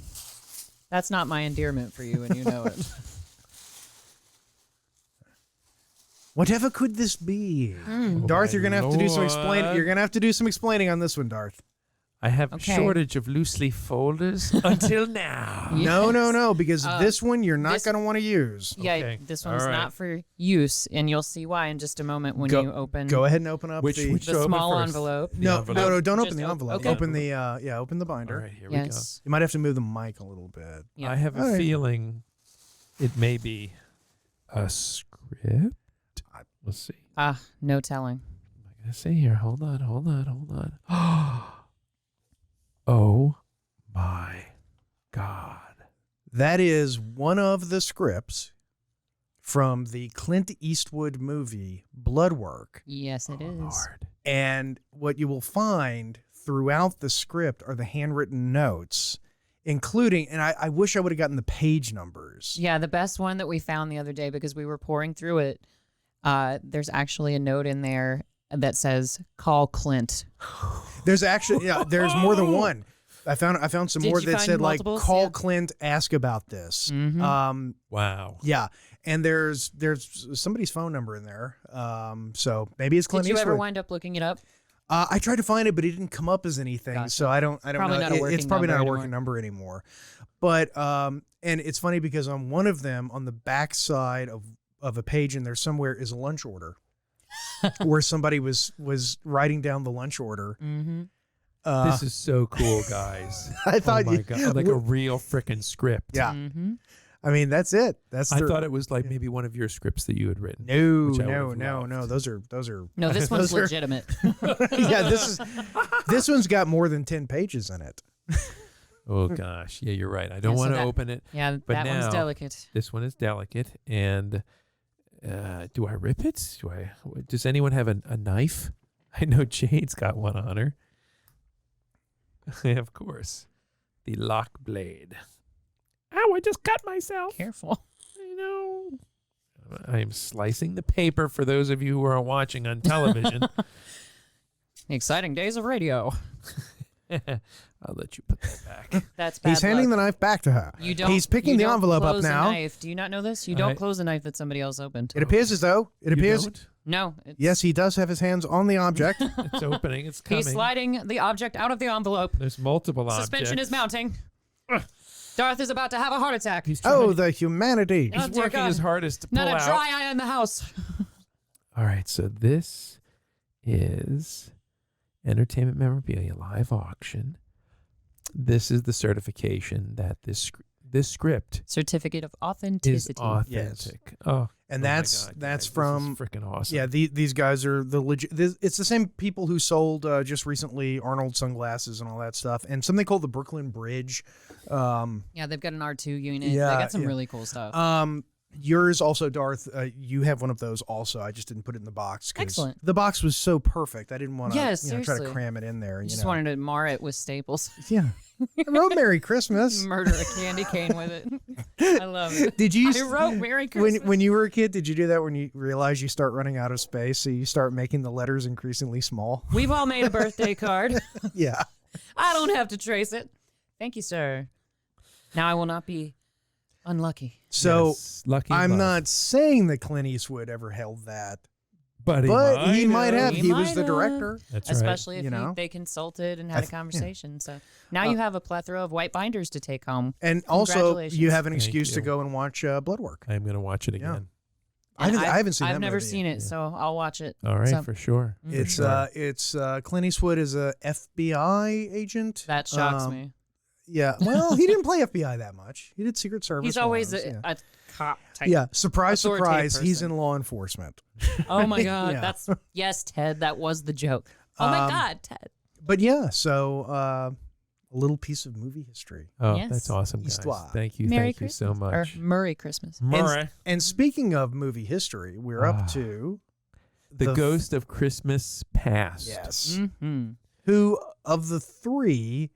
That's not my endearment for you, and you know it. Whatever could this be? Hmm. Darth, you're gonna have to do some explaining. Lord. You're gonna have to do some explaining on this one, Darth. I have Okay. a shortage of loose leaf folders until now. No, because this one you're not this- gonna want to use. Yeah, Okay. this All one's right. not for use, and you'll see why in just a moment when you open Go ahead and open up Which the. should the open small first? envelope. The no, envelope. no, don't Just open the envelope. okay. Open the open the All binder. right, here we go. Yes. You might have to move the mic a little bit. Yeah. I have a All right. feeling it may be a script. Let's see. Ah, no telling. What am I going to say here? Hold on. Oh my God. That is one of the scripts from the Clint Eastwood movie Bloodwork. Yes, it is. Lord. And what you will find throughout the script are the handwritten notes, including, and I wish I would have gotten the page numbers. Yeah, the best one that we found the other day because we were pouring through it. There's actually a note in there that says "Call Clint." There's actually, there's more than one. I found some Did more you that find said like multiples? call Yeah. Clint, ask about this. Mhm. Wow. Yeah, and there's somebody's phone number in there. So maybe it's Clint Did you ever Eastwood. wind up looking it up? I tried to find it, but it didn't come up as anything. Gotcha. So I don't Probably know. not a It's working probably not a number working number anymore. But and it's funny because on one of them, on the back side of a page in there somewhere is a lunch order, where somebody was writing down the lunch order. Mm-hmm. This is so cool, guys. I thought oh my you- God. Like a real freaking script. Yeah, Mm-hmm. I mean that's it. That's I the, thought it was like maybe one of your scripts that you had written. no, which I no, would've no, loved. no. Those are No, this one's Those are- legitimate. yeah. This one's got more than 10 pages in it. Oh gosh. Yeah, you're right. I don't Yeah, so want to that- open it. Yeah, But that now- one's delicate. This one is delicate. And do I rip it? Does anyone have a knife? I know Jade's got one on her. Of course. The lock blade. Ow, I just cut myself. Careful. I know. I am slicing the paper for those of you who are watching on television. Exciting days of radio. I'll let you put that back. That's bad He's handing the luck. knife back to her. You don't. He's picking you the don't envelope up close a now. knife. Do you not know this? You I- don't close a knife that somebody else opened. It appears as though it You appears. don't? No. It's, Yes, he does have his hands on the object. It's opening. It's coming. He's sliding the object out of the envelope. There's multiple Suspension objects. is mounting. Darth is about to have a heart attack. He's trying Oh, to- the humanity. Oh, he's dear working God. his hardest to pull Not a out. dry eye in the house. All right, so this is Entertainment Memorabilia Live Auction. This is the certification that this script Certificate of is authenticity. authentic. Oh, And oh my that's God, that's guys, from this is freaking awesome. yeah. These guys are the legit. It's the same people who sold just recently Arnold sunglasses and all that stuff, and something called the Brooklyn Bridge. Yeah, they've got an R2 unit. Yeah, they got some yeah. really cool stuff. Yours also, Darth. You have one of those also. I just didn't put it in the box. 'Cause Excellent. The box was so perfect. I didn't want to Yeah, try to seriously. cram it in there. You You just know. wanted to mar it with staples. Yeah. I wrote Merry Christmas. Murder a candy cane with it. I love it. Did you? I wrote Merry Christmas. When you were a kid, did you do that when you realize you start running out of space, so you start making the letters increasingly small? We've all made a birthday card. Yeah. I don't have to trace it. Thank you, sir. Now I will not be unlucky. So Yes, lucky I'm love. not saying that Clint Eastwood ever held that, but but he might have. He He was might the have. director. That's Especially if You know? they consulted and had a yeah. conversation. So now you have a plethora of white binders to take home. And also, Congratulations. you have an Thank excuse to you. go and watch Bloodwork. right. I'm going to watch it Yeah. again. I haven't seen I've that never movie. seen it, so I'll watch it. All right, So- for sure. It's Clint Eastwood is a FBI agent. That shocks Um, me. Yeah. Well, he didn't play FBI that much. He did Secret Service. He's always once, a cop type. yeah. Surprise, authoritative surprise. He's person. in law enforcement. Oh my God. Yeah. Yes, Ted. That was the joke. Oh my God, Ted. But yeah, so a little piece of movie history. Oh, Yes. that's awesome, guys. Histoire. Thank you. Merry Thank you so Christmas. much. Or Murray Christmas. And speaking of movie history, we're up to The Ghost of Christmas Past. Yes. Mm-hmm. Who of the three?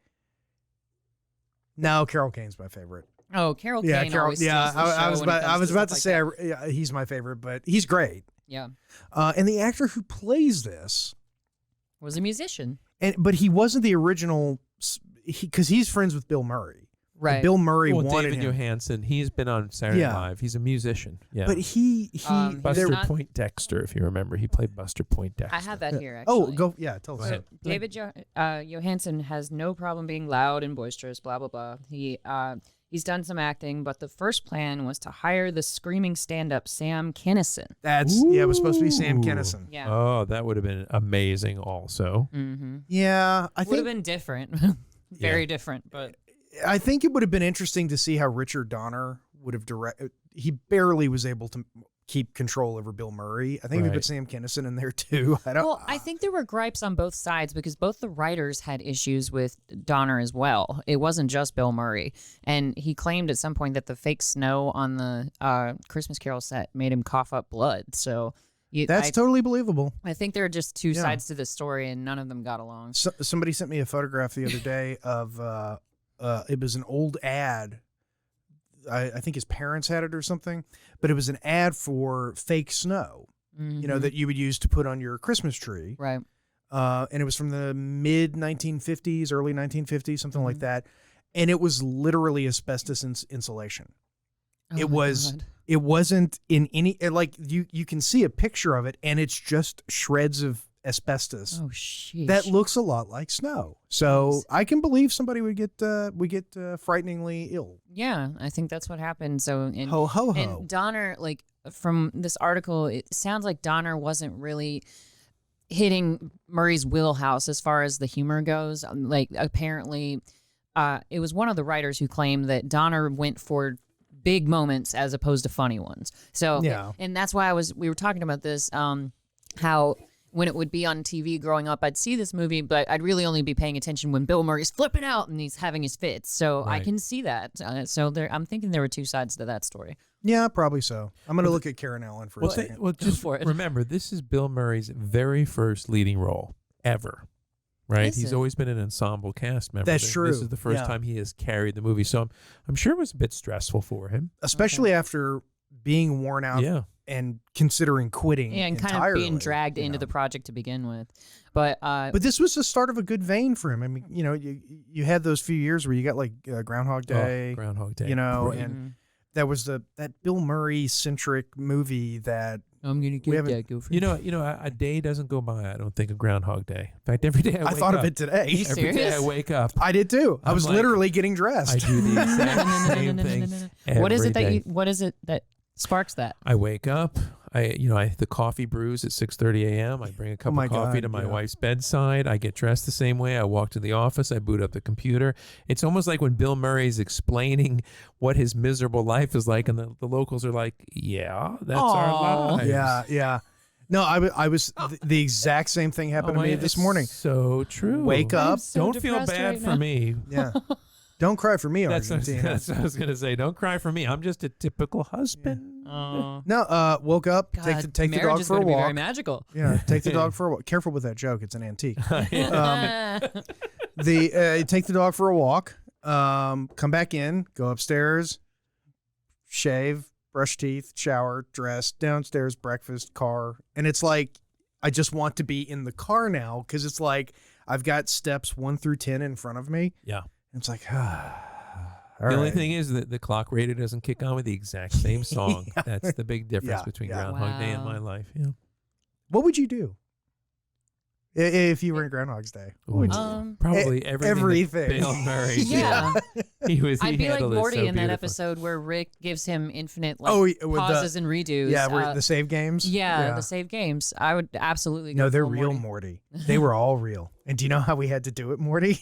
No, Carol Kane's my favorite. Oh, Carol Kane. Yeah, Carol. Always Yeah, steals the show I was when it about. I comes was about to stuff say he's my favorite, but he's great. yeah. And the actor who plays this, Was a musician. but he wasn't the original, because he's friends with Bill Murray. Right. Bill Murray Well, wanted David him, Johansen, he's been on Saturday Yeah. Night Live. He's a musician. Yeah. but he Buster not- Poindexter, if you remember. He played Buster Poindexter. I have that here, actually. Oh, go tell us. Go ahead. David Johansen has no problem being loud and boisterous, blah, blah, blah. He's done some acting, but the first plan was to hire the screaming stand-up Sam Kinison. It was supposed to be Sam Ooh. Kinison. Yeah. Oh, that would have been amazing also. Mm-hmm. Yeah, I Would have think been different. Very different, but I think it would have been interesting to see how Richard Donner would have directed. He barely was able to keep control over Bill Murray. I think if we Right. put Sam Kinison in there too. I think there were gripes on both sides because both the writers had issues with Donner as well. It wasn't just Bill Murray. And he claimed at some point that the fake snow on the Christmas Carol set made him cough up blood. So That's totally believable. I think there are just two Yeah. sides to the story and none of them got along. Somebody sent me a photograph the other day of it was an old ad. I think his parents had it or something, but it was an ad for fake snow, you know, that you would use to put on your Christmas tree. Right. And it was from the mid 1950s, early 1950s, something like that. And it was literally asbestos insulation. Oh It my was. God. It wasn't in any like you can see a picture of it, and it's just shreds of asbestos. Oh, sheesh. That looks a lot like snow. So Nice. I can believe somebody would get frighteningly ill. Yeah, I think that's what happened. So and, Ho ho ho. and Donner, like from this article, it sounds like Donner wasn't really hitting Murray's wheelhouse as far as the humor goes. Like apparently, it was one of the writers who claimed that Donner went for big moments as opposed to funny ones. So Yeah. and that's why we were talking about this. How when it would be on TV growing up, I'd see this movie, but I'd really only be paying attention when Bill Murray's flipping out and he's having his fits. So I Right. can see that. So I'm thinking there were two sides to that story. Yeah, probably so. I'm going to look at Karen Allen for a second. Just for it. remember, this is Bill Murray's very first leading role ever. Right? Is He's it? always been an ensemble cast member. That's This true. is the first Yeah. time he has carried the movie. So I'm sure it was a bit stressful for him. Especially after being worn out Yeah. and considering quitting Yeah, and kind entirely, of being dragged you into know. the project to begin with. But But this was the start of a good vein for him. I mean, you know, you had those few years where you got like Groundhog Day, Oh, Groundhog Day. you know, Right. and that was that Bill Murray centric movie that I'm gonna We get haven't- that. Go for You know, a day doesn't go by I don't think of Groundhog Day. In fact, every day I I wake thought up, of it today. You Every day I serious? wake up, I did too. I I'm was like- literally getting I dressed. do the exact same thing. What is it every that day. you? What is it that sparks that? I wake up. I the coffee brews at 6:30 a.m. I bring a cup my of coffee God, to my yeah. wife's bedside. I get dressed the same way. I walk to the office. I boot up the computer. It's almost like when Bill Murray's explaining what his miserable life is like, and the locals are like, "Yeah, that's our Aw. lives." Yeah. No, I was the exact same thing happened to me this morning. So true. Wake up. so Don't feel depressed bad right for now. me. Yeah. Don't cry for me, That's Argentina. what I was gonna say. Don't cry for me. I'm just a typical husband. Oh, No, woke up, take the marriage dog is for a gonna be very walk. magical. Yeah, take the dog for a walk. Careful with that joke; it's an antique. Oh, Take the dog for a walk. Come back in, go upstairs, shave, brush teeth, shower, dress, downstairs, breakfast, car, and it's like I just want to be in the car now because it's like I've got steps 1 through 10 in front of me. Yeah. It's like, The only thing is that the clock radio doesn't kick on with the exact same song. That's the big difference Yeah, between yeah. Groundhog Day and Wow. my life. Yeah. What would you do If you were in Groundhog's Day. Ooh, probably everything. That Bill Murray did. Yeah. He I'd be like handled it Morty so in that beautifully. episode where Rick gives him infinite with pauses and redos. the save games. The save games. I would absolutely go No, they're full real Morty. They were all real. And do you know how we had to do it, Morty?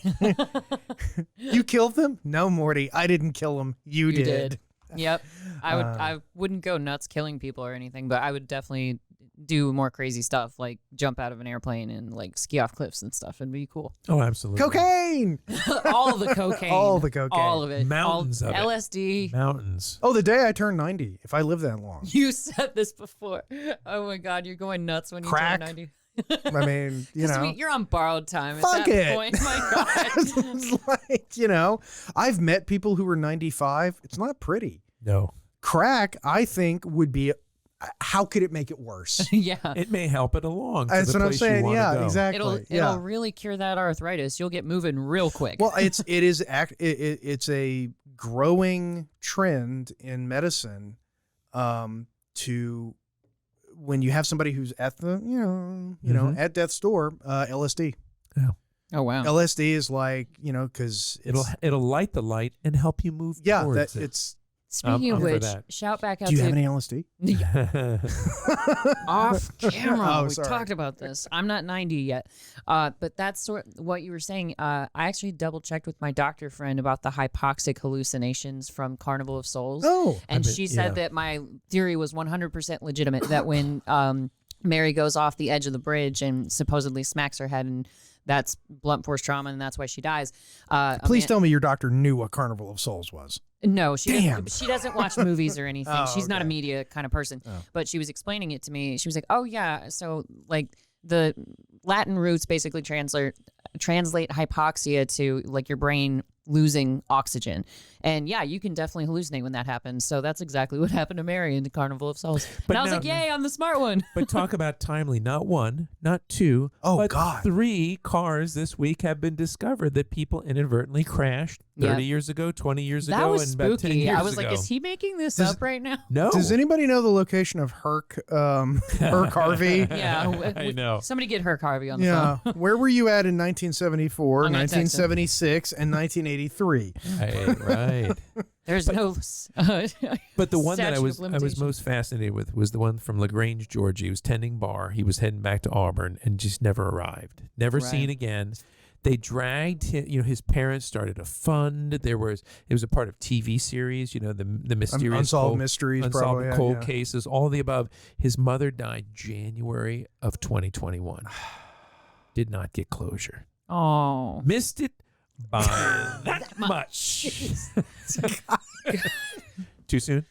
You killed them? No, Morty, I didn't kill them. You did. Yep. I wouldn't go nuts killing people or anything, but I would definitely do more crazy stuff like jump out of an airplane and like ski off cliffs and stuff. It'd be cool. Oh, absolutely. Cocaine. All of the cocaine. All the cocaine. All of it. Mountains of it. LSD. Mountains. Oh, the day I turned 90. If I live that long. You said this before. Oh my God, you're going nuts when you Crack. turn 90. I mean, You're on borrowed time at Fuck that it. point. My God. It's like, I've met people who were 95. It's not pretty. No. Crack, I think, would be. How could it make it worse? Yeah. It may help it along. To That's the what I'm place you saying. wanna Yeah, go. exactly. It'll really cure that arthritis. You'll get moving real quick. Well, it's a growing trend in medicine, to when you have somebody who's at the at death's door, LSD. Oh wow. LSD is like because It'll light the light and help you move. yeah towards that it. it's. Speaking I'm of for which, that. shout back out Do you to have any LSD? off camera. Oh, We sorry. talked about this. I'm not 90 yet, but that's what you were saying. I actually double checked with my doctor friend about the hypoxic hallucinations from Carnival of Souls. Oh, And she said that my theory was 100% legitimate, that when Mary goes off the edge of the bridge and supposedly smacks her head, and that's blunt force trauma, and that's why she dies. please tell me your doctor knew what Carnival of Souls was. No, she Damn. she doesn't watch movies or anything. Oh, She's not a okay. media kind of person. Oh. But she was explaining it to me. She was like, "Oh yeah, so like the Latin roots basically translate hypoxia to like your brain losing oxygen. And yeah, you can definitely hallucinate when that happens. So that's exactly what happened to Mary in the Carnival of Souls. But And I was now- like, yay, I'm the smart one. But talk about timely. Not one, not two, Oh, but God. 3 cars this week have been discovered that people inadvertently crashed 30 years ago, 20 years That ago, was and about 10 spooky. years I was like, ago. is he making this Does- up right now? No. Does anybody know the location of Herc Harvey? Yeah. I know. Somebody get Herc Harvey on the Yeah. phone. Where were you at in 1974, I'm gonna text him. 1976, and 1983? Right. There's no. But the one that I statute was of limitations. most fascinated with was the one from LaGrange, Georgia. He was tending bar. He was heading back to Auburn and just never arrived. Never Right. seen again. They dragged him. His parents started a fund. It was a part of TV series. The mysterious Unsolved mysteries, unsolved probably. yeah, cold yeah. cases. All the above. His mother died January of 2021. Did not get closure. Oh. Missed it by that much. Too soon? Too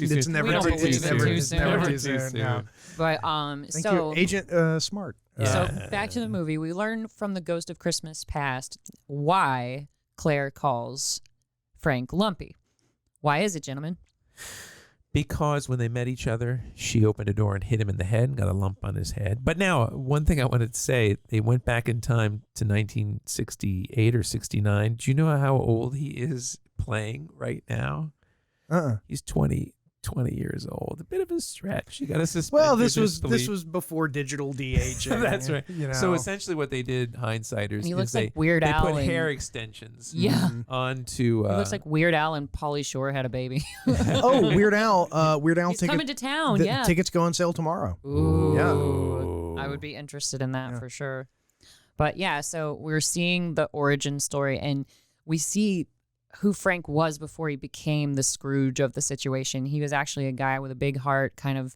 It's soon? never We don't too believe soon. it too It's soon. never Never too too soon. soon. Yeah. But Thank so you, Agent Smart. So Yeah. back to the movie. We learn from the Ghost of Christmas Past why Claire calls Frank Lumpy. Why is it, gentlemen? Because when they met each other, she opened a door and hit him in the head and got a lump on his head. But now, one thing I wanted to say, they went back in time to 1968 or 69. Do you know how old he is playing right now? He's 20 years old. A bit of a stretch. You got to suspend. Well, your this disbelief. was before digital de-aging. That's right. You know. So essentially, what they did, hindsighters, He is looks they, like Weird they Al put and- hair extensions Yeah. onto. He looks like Weird Al and Pauly Shore had a baby. Oh, Weird Al. Weird Al He's coming to town. Yeah. Tickets go on sale tomorrow. Ooh. I would be interested in that Yeah. for sure. But yeah, so we're seeing the origin story, and we see who Frank was before he became the Scrooge of the situation. He was actually a guy with a big heart, kind of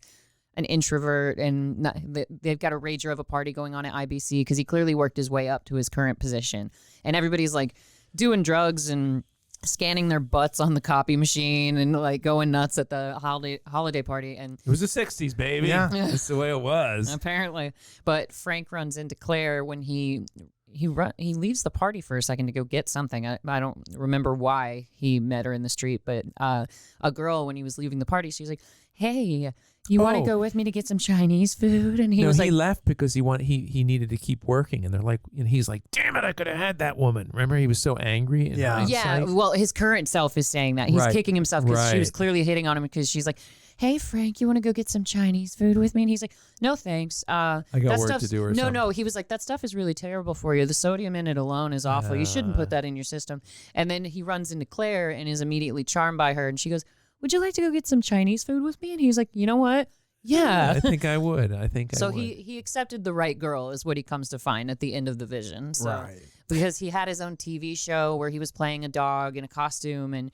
an introvert, and they've got a rager of a party going on at IBC because he clearly worked his way up to his current position. And everybody's like doing drugs and scanning their butts on the copy machine and like going nuts at the holiday party. And It was the 60s, baby. Yeah. That's the way it was. apparently, but Frank runs into Claire when he leaves the party for a second to go get something. I don't remember why he met her in the street, but a girl, when he was leaving the party, she was like, "Hey, you want to Oh. go with me to get some Chinese food?" And he No, was he like, left because he needed to keep working, and they're like, and he's like, "Damn it, I could have had that woman." Remember, he was so angry. In Yeah. "Yeah." hindsight? Well, his current self is saying that he's Right. kicking himself because she was Right. clearly hitting on him because she's like, hey, Frank, you want to go get some Chinese food with me? And he's like, no, thanks. I got that work to stuff's- do or No, something. no. He was like, that stuff is really terrible for you. The sodium in it alone is awful. You shouldn't put that in your system. And then he runs into Claire and is immediately charmed by her. And she goes, would you like to go get some Chinese food with me? And he's like, you know what? Yeah. I think I would. So I would. he accepted the right girl is what he comes to find at the end of the vision. So, Right. Because he had his own TV show where he was playing a dog in a costume, and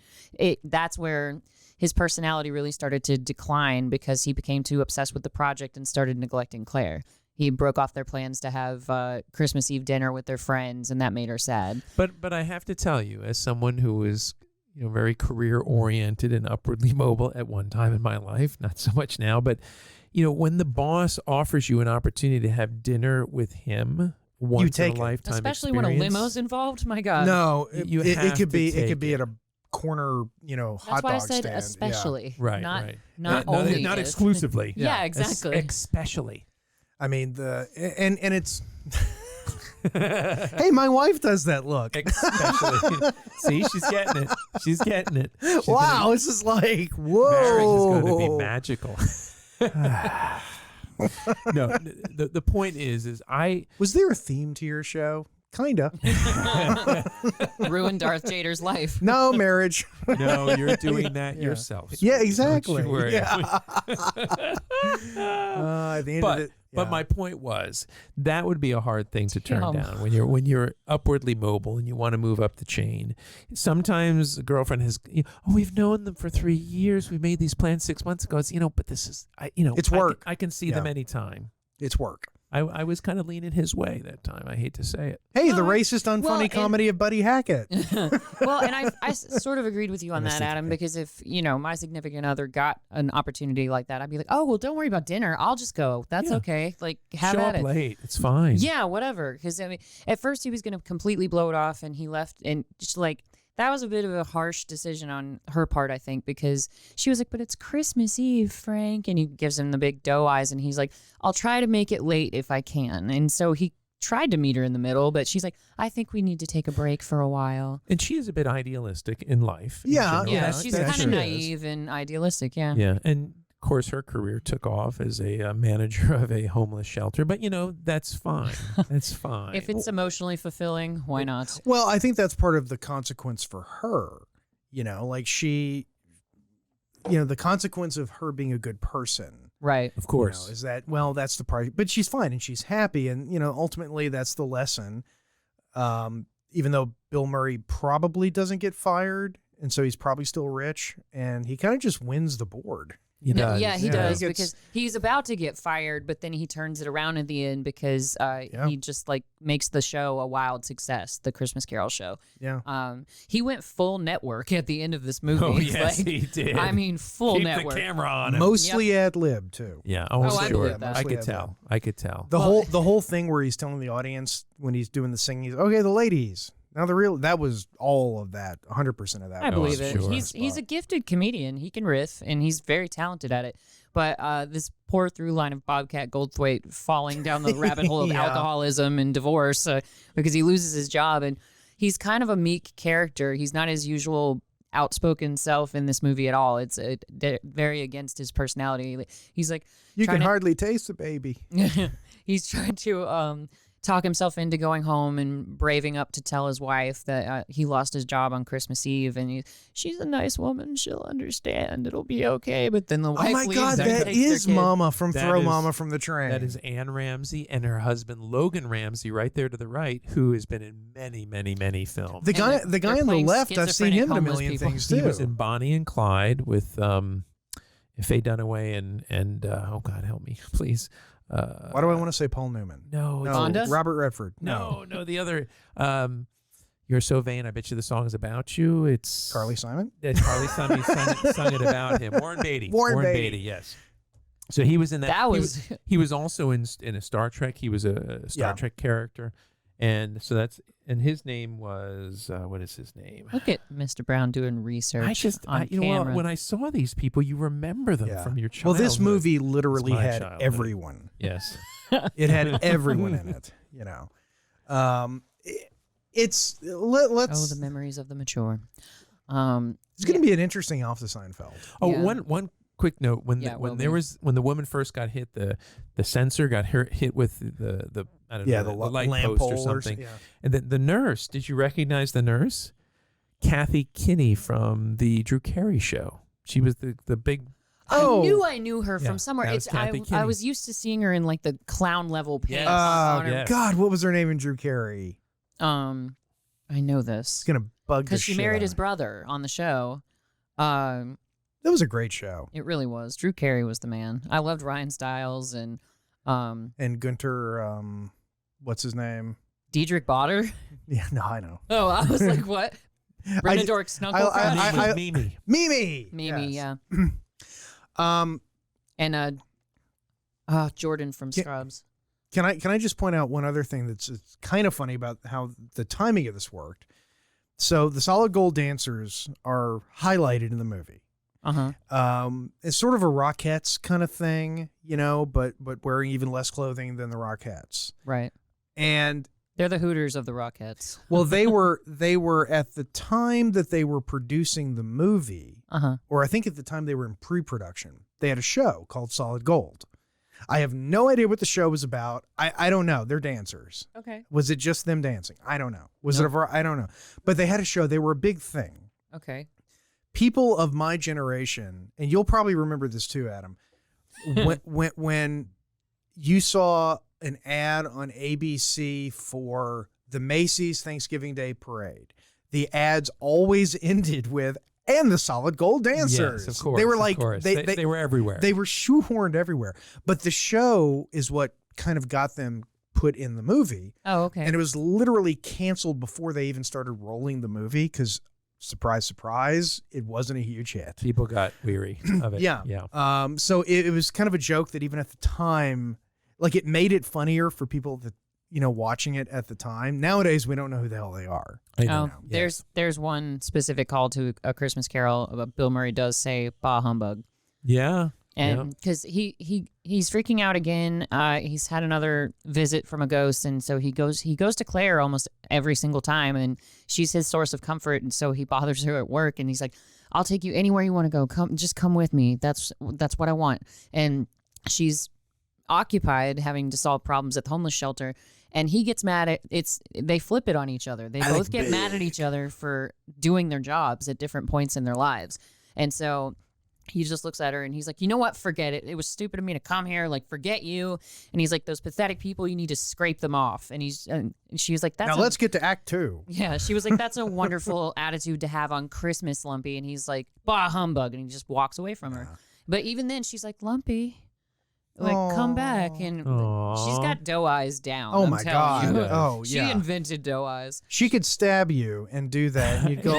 that's where his personality really started to decline because he became too obsessed with the project and started neglecting Claire. He broke off their plans to have Christmas Eve dinner with their friends, and that made her sad. But I have to tell you, as someone who was very career oriented and upwardly mobile at one time in my life, not so much now, but when the boss offers you an opportunity to have dinner with him once in take a it. lifetime Especially when a experience, limo's involved. My God. No, You it have could to be take at it. a corner, That's hot why dog I said stand. Yeah. especially. right, Not, right, not only. not if. exclusively. Yeah, exactly. Especially. I mean and it's. Hey, my wife does that look. Especially. See, she's getting it. She's getting it. She's Wow, this is like Marriage is whoa. going to be magical. No, the point is I Was there a theme to your show? Kinda. Ruined Darth Jader's life. No marriage. no, you're doing that yourself. Yeah, Don't exactly. you worry. Yeah. At the end of it. But yeah. my point was that would be a hard thing to turn Damn. down when you're upwardly mobile and you want to move up the chain. Sometimes a girlfriend has, we've known them for 3 years. We made these plans 6 months ago. It's but this is It's work. I can see them anytime. It's work. I was kind of leaning his way that time. I hate to say it. Hey, the racist, unfunny Well, and- comedy of Buddy Hackett. Well, and I sort of agreed with you on that, Adam, because if, my significant other got an opportunity like that, I'd be like, oh, well, don't worry about dinner. I'll just go. That's Yeah. okay. Like, have Show at up it. late. It's fine. Yeah, whatever. Because, I mean, at first he was going to completely blow it off, and he left, and just like, that was a bit of a harsh decision on her part, I think, because she was like, but it's Christmas Eve, Frank. And he gives him the big doe eyes, and he's like, I'll try to make it late if I can. And so he tried to meet her in the middle, but she's like, I think we need to take a break for a while. And she is a bit idealistic in life. in Yeah, general. Yeah, that's- she's that's kind of true. naive and idealistic, yeah. Yeah. And of course, her career took off as a manager of a homeless shelter. But, that's fine. That's fine. If it's emotionally fulfilling, why not? Well, I think that's part of the consequence for her. Like she, the consequence of her being a good person. Right. of course. Is that, that's the part. But she's fine and she's happy. And, ultimately that's the lesson. Even though Bill Murray probably doesn't get fired. And so he's probably still rich. And he kind of just wins the board. He does. Yeah, he Yeah. does He gets- because he's about to get fired, but then he turns it around at the end because he just like makes the show a wild success, the Christmas Carol show. Yeah. He went full network at the end of this movie. Oh, yes, Like, he did. I mean, full Keep network. the camera on him. Mostly ad lib too. Yeah. Oh, I sure. believe that. I could Mostly ad tell. lib. I could tell. The whole thing where he's telling the audience when he's doing the singing, he's, okay, the ladies. Now that was all of that, 100% of that. I believe was it. sure. He's a gifted comedian. He can riff, and he's very talented at it. But this poor through line of Bobcat Goldthwait falling down the rabbit hole of Yeah. alcoholism and divorce because he loses his job, and he's kind of a meek character. He's not his usual outspoken self in this movie at all. It's very against his personality. He's like You trying can to- hardly taste the baby. he's trying to talk himself into going home and braving up to tell his wife that he lost his job on Christmas Eve, and she's a nice woman, she'll understand, it'll be okay. But then the wife Oh my leaves God, and that takes their is kid. Mama from That Throw is- Mama from the Train. That is Anne Ramsey and her husband Logan Ramsey, right there to the right, who has been in many, many, many films. the guy. And The guy they're on the playing left. I've seen schizophrenic him in a homeless million people. things too. He was in Bonnie and Clyde with Faye Dunaway and oh God, help me, please. Why do I want to say Paul Newman? No, No, Fonda? Robert Redford. no, the other. You're so vain. I bet you the song is about you. It's Carly Simon. Carly Simon sung it about him. Warren Beatty. Warren Beatty. Yes. So he was in that. That he was- He was also in a Star Trek. He was a Star Yeah. Trek character, and so and his name was what is his name? Look at Mr. Brown doing research on camera. when I saw these people, you remember them Yeah. from your Well, childhood. this movie literally my had childhood. everyone. Yes. It had everyone in it. It's let's. the memories of the mature. It's going to be an interesting Off the Seinfeld. Oh, Yeah. one quick note: when Yeah, when the woman first got hit, the sensor got hit with the I don't know, the light lamp post or pole something. And then the nurse. Did you recognize the nurse? Kathy Kinney from the Drew Carey show. She was the big. I knew her from somewhere. that was Kathy I Kinney. was used to seeing her in like the clown level pants. Yes. on her. Yes. God, what was her name in Drew Carey? I know this It's gonna bug because the she shit married out his of me. brother on the show. That was a great show. It really was. Drew Carey was the man. I loved Ryan Stiles and And Gunter, what's his name? Diedrich Botter. Yeah, no, I know. Oh, I was like, what? Brenda Dork Snunkle. Her name was Mimi. Mimi. Mimi, Yes. yeah. And Jordan from Scrubs. Can I just point out one other thing that's kind of funny about how the timing of this worked? So the solid gold dancers are highlighted in the movie. It's sort of a Rockettes kind of thing, you know, but wearing even less clothing than the Rockettes. Right. And They're the Hooters of the Rockettes. well, they were at the time that they were producing the movie, or I think at the time they were in pre-production. They had a show called Solid Gold. I have no idea what the show was about. I don't know. They're dancers. Okay. Was it just them dancing? I don't know. Was it I don't know. But they had a show. They were a big thing. Okay. People of my generation, and you'll probably remember this too, Adam, when you saw an ad on ABC for the Macy's Thanksgiving Day Parade, the ads always ended with, and the solid gold dancers. Yes, of course. They were like, of course. they They were everywhere. They were shoehorned everywhere. But the show is what kind of got them put in the movie. Oh, okay. And it was literally canceled before they even started rolling the movie because, surprise, surprise, it wasn't a huge hit. People got weary of it. Yeah. Yeah. So it was kind of a joke that even at the time, like it made it funnier for people that, you know, watching it at the time. Nowadays, we don't know who the hell they are. I know. There's one specific call to A Christmas Carol. Bill Murray does say "bah humbug," Yeah. and because he's freaking out again. He's had another visit from a ghost, and so he goes to Claire almost every single time, and she's his source of comfort. And so he bothers her at work, and he's like, "I'll take you anywhere you want to go. Come with me. That's what I want." And she's occupied having to solve problems at the homeless shelter. And he gets mad at they flip it on each other. They both get mad at each other for doing their jobs at different points in their lives. And so he just looks at her and he's like, you know what? Forget it. It was stupid of me to come here. Like, forget you. And he's like, those pathetic people, you need to scrape them off. And she was like, that's now let's get to Act 2. Yeah. She was like, that's a wonderful attitude to have on Christmas, Lumpy. And he's like, bah humbug. And he just walks away from her. But even then she's like, Lumpy, like, come back. And she's got doe eyes down. Oh, I'm my telling God. you. Oh, She yeah. invented doe eyes. She could stab you and do that. And you'd go,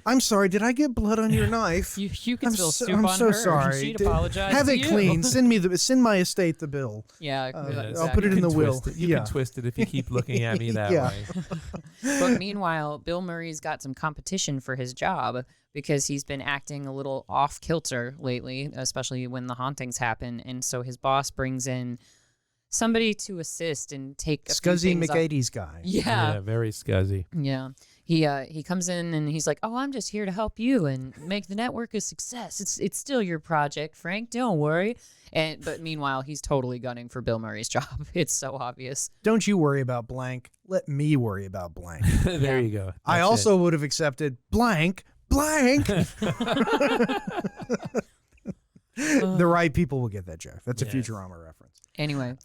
I'm sorry. Did I get blood on your knife? You could I'm spill so, soup I'm on so her. sorry. She'd Did- apologize Have to it you. clean. Send my estate the bill. Yeah. I'll put it in the will. You can twist it if you keep looking at me that Yeah. way. But meanwhile, Bill Murray's got some competition for his job because he's been acting a little off kilter lately, especially when the hauntings happen. And so his boss brings in somebody to assist and take a few Scuzzy things off. McGady's guy. Yeah. Very scuzzy. Yeah. He comes in and he's like, "Oh, I'm just here to help you and make the network a success. It's still your project, Frank. Don't worry." But meanwhile, he's totally gunning for Bill Murray's job. It's so obvious. Don't you worry about blank. Let me worry about blank. There you go. I That's also would have accepted blank. The right people will get that joke. That's a Yes. Futurama reference. Anyway.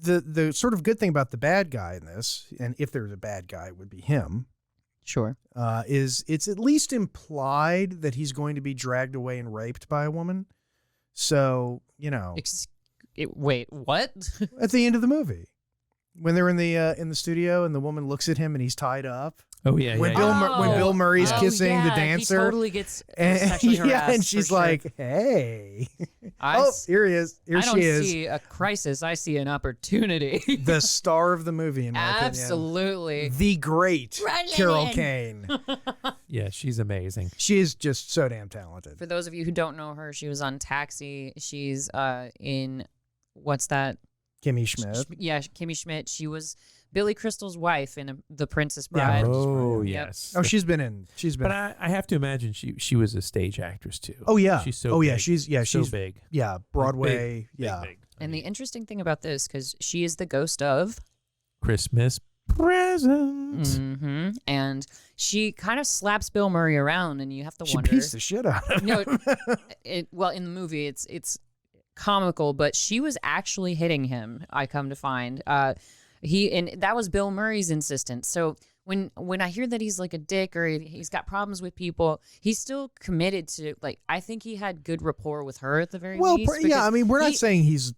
The sort of good thing about the bad guy in this, and if there's a bad guy, it would be him. Sure. Is it's at least implied that he's going to be dragged away and raped by a woman. So, you know, Wait, what? at the end of the movie, when they're in the studio and the woman looks at him and he's tied up. Oh yeah. When yeah. Bill Murray's kissing the yeah, dancer, he totally gets and, sexually harassed. and she's for sure. like, "Hey, I here he is. Here I she don't is, see a crisis. I see an opportunity. the star of the movie." In my Absolutely. opinion, the great Run, Carol Lillian. Kane. Yeah, she's amazing. She is just so damn talented. For those of you who don't know her, she was on Taxi. She's in what's that? Kimmy Schmidt. Yeah, Kimmy Schmidt. She was Billy Crystal's wife in The Princess Bride. Oh, Yep. yes. Oh, she's been. But I have to imagine she was a stage actress too. Oh yeah. She's so. Oh yeah. big. She's so big. Yeah, Broadway. Big, yeah. big. And the interesting thing about this, because she is the ghost of Christmas present. and she kind of slaps Bill Murray around, and you have to She wonder. beats the shit out of him. No, well, in the movie, it's comical, but she was actually hitting him. I come to find, and that was Bill Murray's insistence. So when I hear that he's like a dick or he's got problems with people, he's still committed to, like, I think he had good rapport with her at the very least. Yeah. I mean, we're not saying he's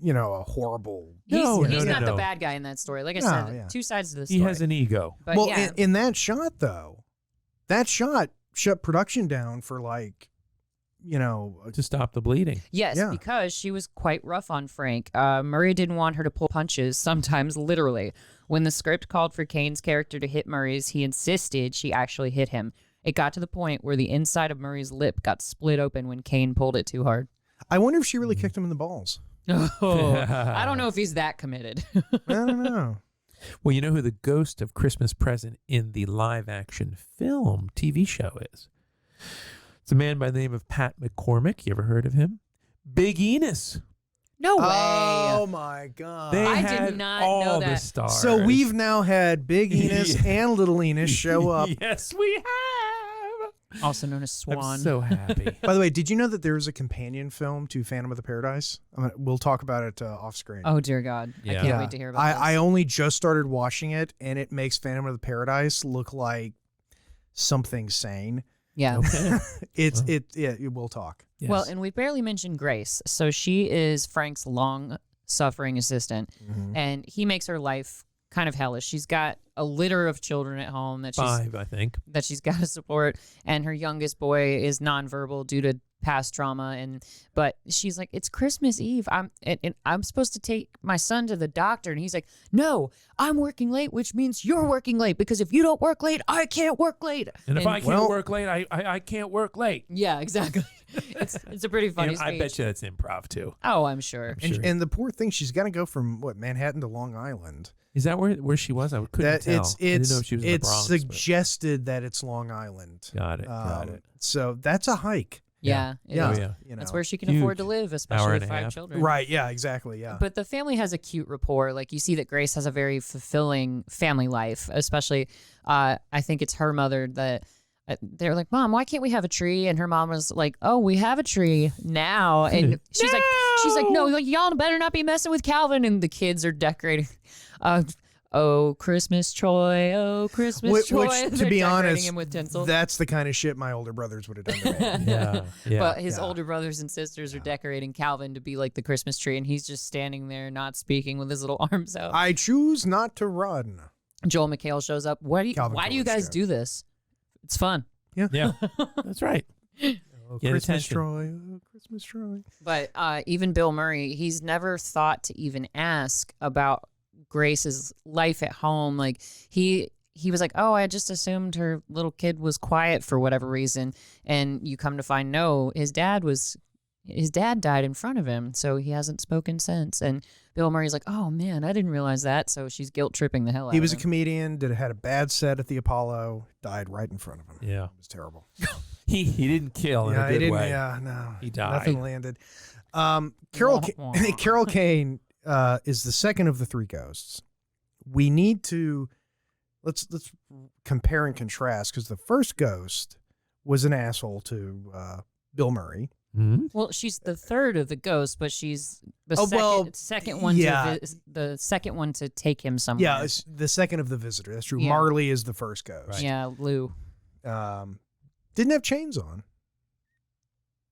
a horrible. He's not no. the bad guy in that story. Like I said, yeah. two sides to the story. He has an ego. But Well, yeah. in that shot though, that shot shut production down for To stop the bleeding. Yes, Yeah. because she was quite rough on Frank. Murray didn't want her to pull punches, sometimes literally. When the script called for Kane's character to hit Murray's, he insisted she actually hit him. It got to the point where the inside of Murray's lip got split open when Kane pulled it too hard. I wonder if she really kicked him in the balls. Oh, I don't know if he's that committed. I don't know. Well, you know who the ghost of Christmas present in the live-action film TV show is? It's a man by the name of Pat McCormick. You ever heard of him? Big Enos. No way. Oh my God. I did not all know the that. stars. So we've now had Big Enos and Little Enos show up. Yes, we have. Also known as Swan. I'm so happy. By the way, did you know that there is a companion film to Phantom of the Paradise? We'll talk about it off screen. Oh, dear God. I Yeah. can't wait to hear about I this. only just started watching it, and it makes Phantom of the Paradise look like something sane. Yeah. Okay. We'll talk. Yes. Well, and we barely mentioned Grace. So she is Frank's long-suffering assistant, and he makes her life kind of hellish. She's got a litter of children at home that 5, I think. she's got to support, and her youngest boy is nonverbal due to past trauma. But she's like, it's Christmas Eve. I'm supposed to take my son to the doctor, and he's like, no, I'm working late, which means you're working late, because if you don't work late, I can't work late. And if I can't work late, I can't work late. Yeah, exactly. It's a pretty funny And I speech. bet you that's improv too. Oh, I'm sure. And the poor thing, she's got to go from Manhattan to Long Island. Is that where she was? I couldn't tell. I didn't know if she was in the it's Bronx. suggested that it's Long Island. Got it. So that's a hike. Yeah. it Yeah. is. Oh, yeah. You know. That's where she can Huge. afford to live, Hour especially and with a 5 half. children. Right. Yeah. Exactly. Yeah. But the family has a cute rapport. Like, you see that Grace has a very fulfilling family life, especially I think it's her mother that they're like, Mom, why can't we have a tree? And her mom was like, oh, we have a tree now. And she's like, no, y'all better not be messing with Calvin. And the kids are decorating. Oh, Christmas Troy. Oh, Christmas Troy. Which, They're to be decorating honest, him with tinsel. that's the kind of shit my older brothers would have done to me. Yeah. But his Yeah. older brothers and sisters are decorating Calvin to be like the Christmas tree, and he's just standing there not speaking with his little arms out. I choose not to run. Joel McHale shows up. Why do you Calvin guys Coolidge do this? It's fun. Yeah. That's right. Oh, Get Christmas attention. Troy. Oh, Christmas Troy. But even Bill Murray, he's never thought to even ask about Grace's life at home. Like, he was like, oh, I just assumed her little kid was quiet for whatever reason. And you come to find, no, his dad died in front of him, so he hasn't spoken since. And Bill Murray's like, oh man, I didn't realize that. So she's guilt tripping the hell out He of was a him. comedian. Had a bad set at the Apollo. Died right in front of him. Yeah. It was terrible. He didn't kill in Yeah, a he good didn't. way. Yeah, no. He died. Nothing landed. Carol Carol Kane is the second of the 3 ghosts. We need to let's compare and contrast, because the first ghost was an asshole to Bill Murray. Hmm? Well, she's the third of the ghosts, but she's the second one. yeah. The second one to take him somewhere. Yeah, it's the second of the visitor. That's true. Yeah. Marley is the first ghost. Right. Yeah, Lou. Didn't have chains on.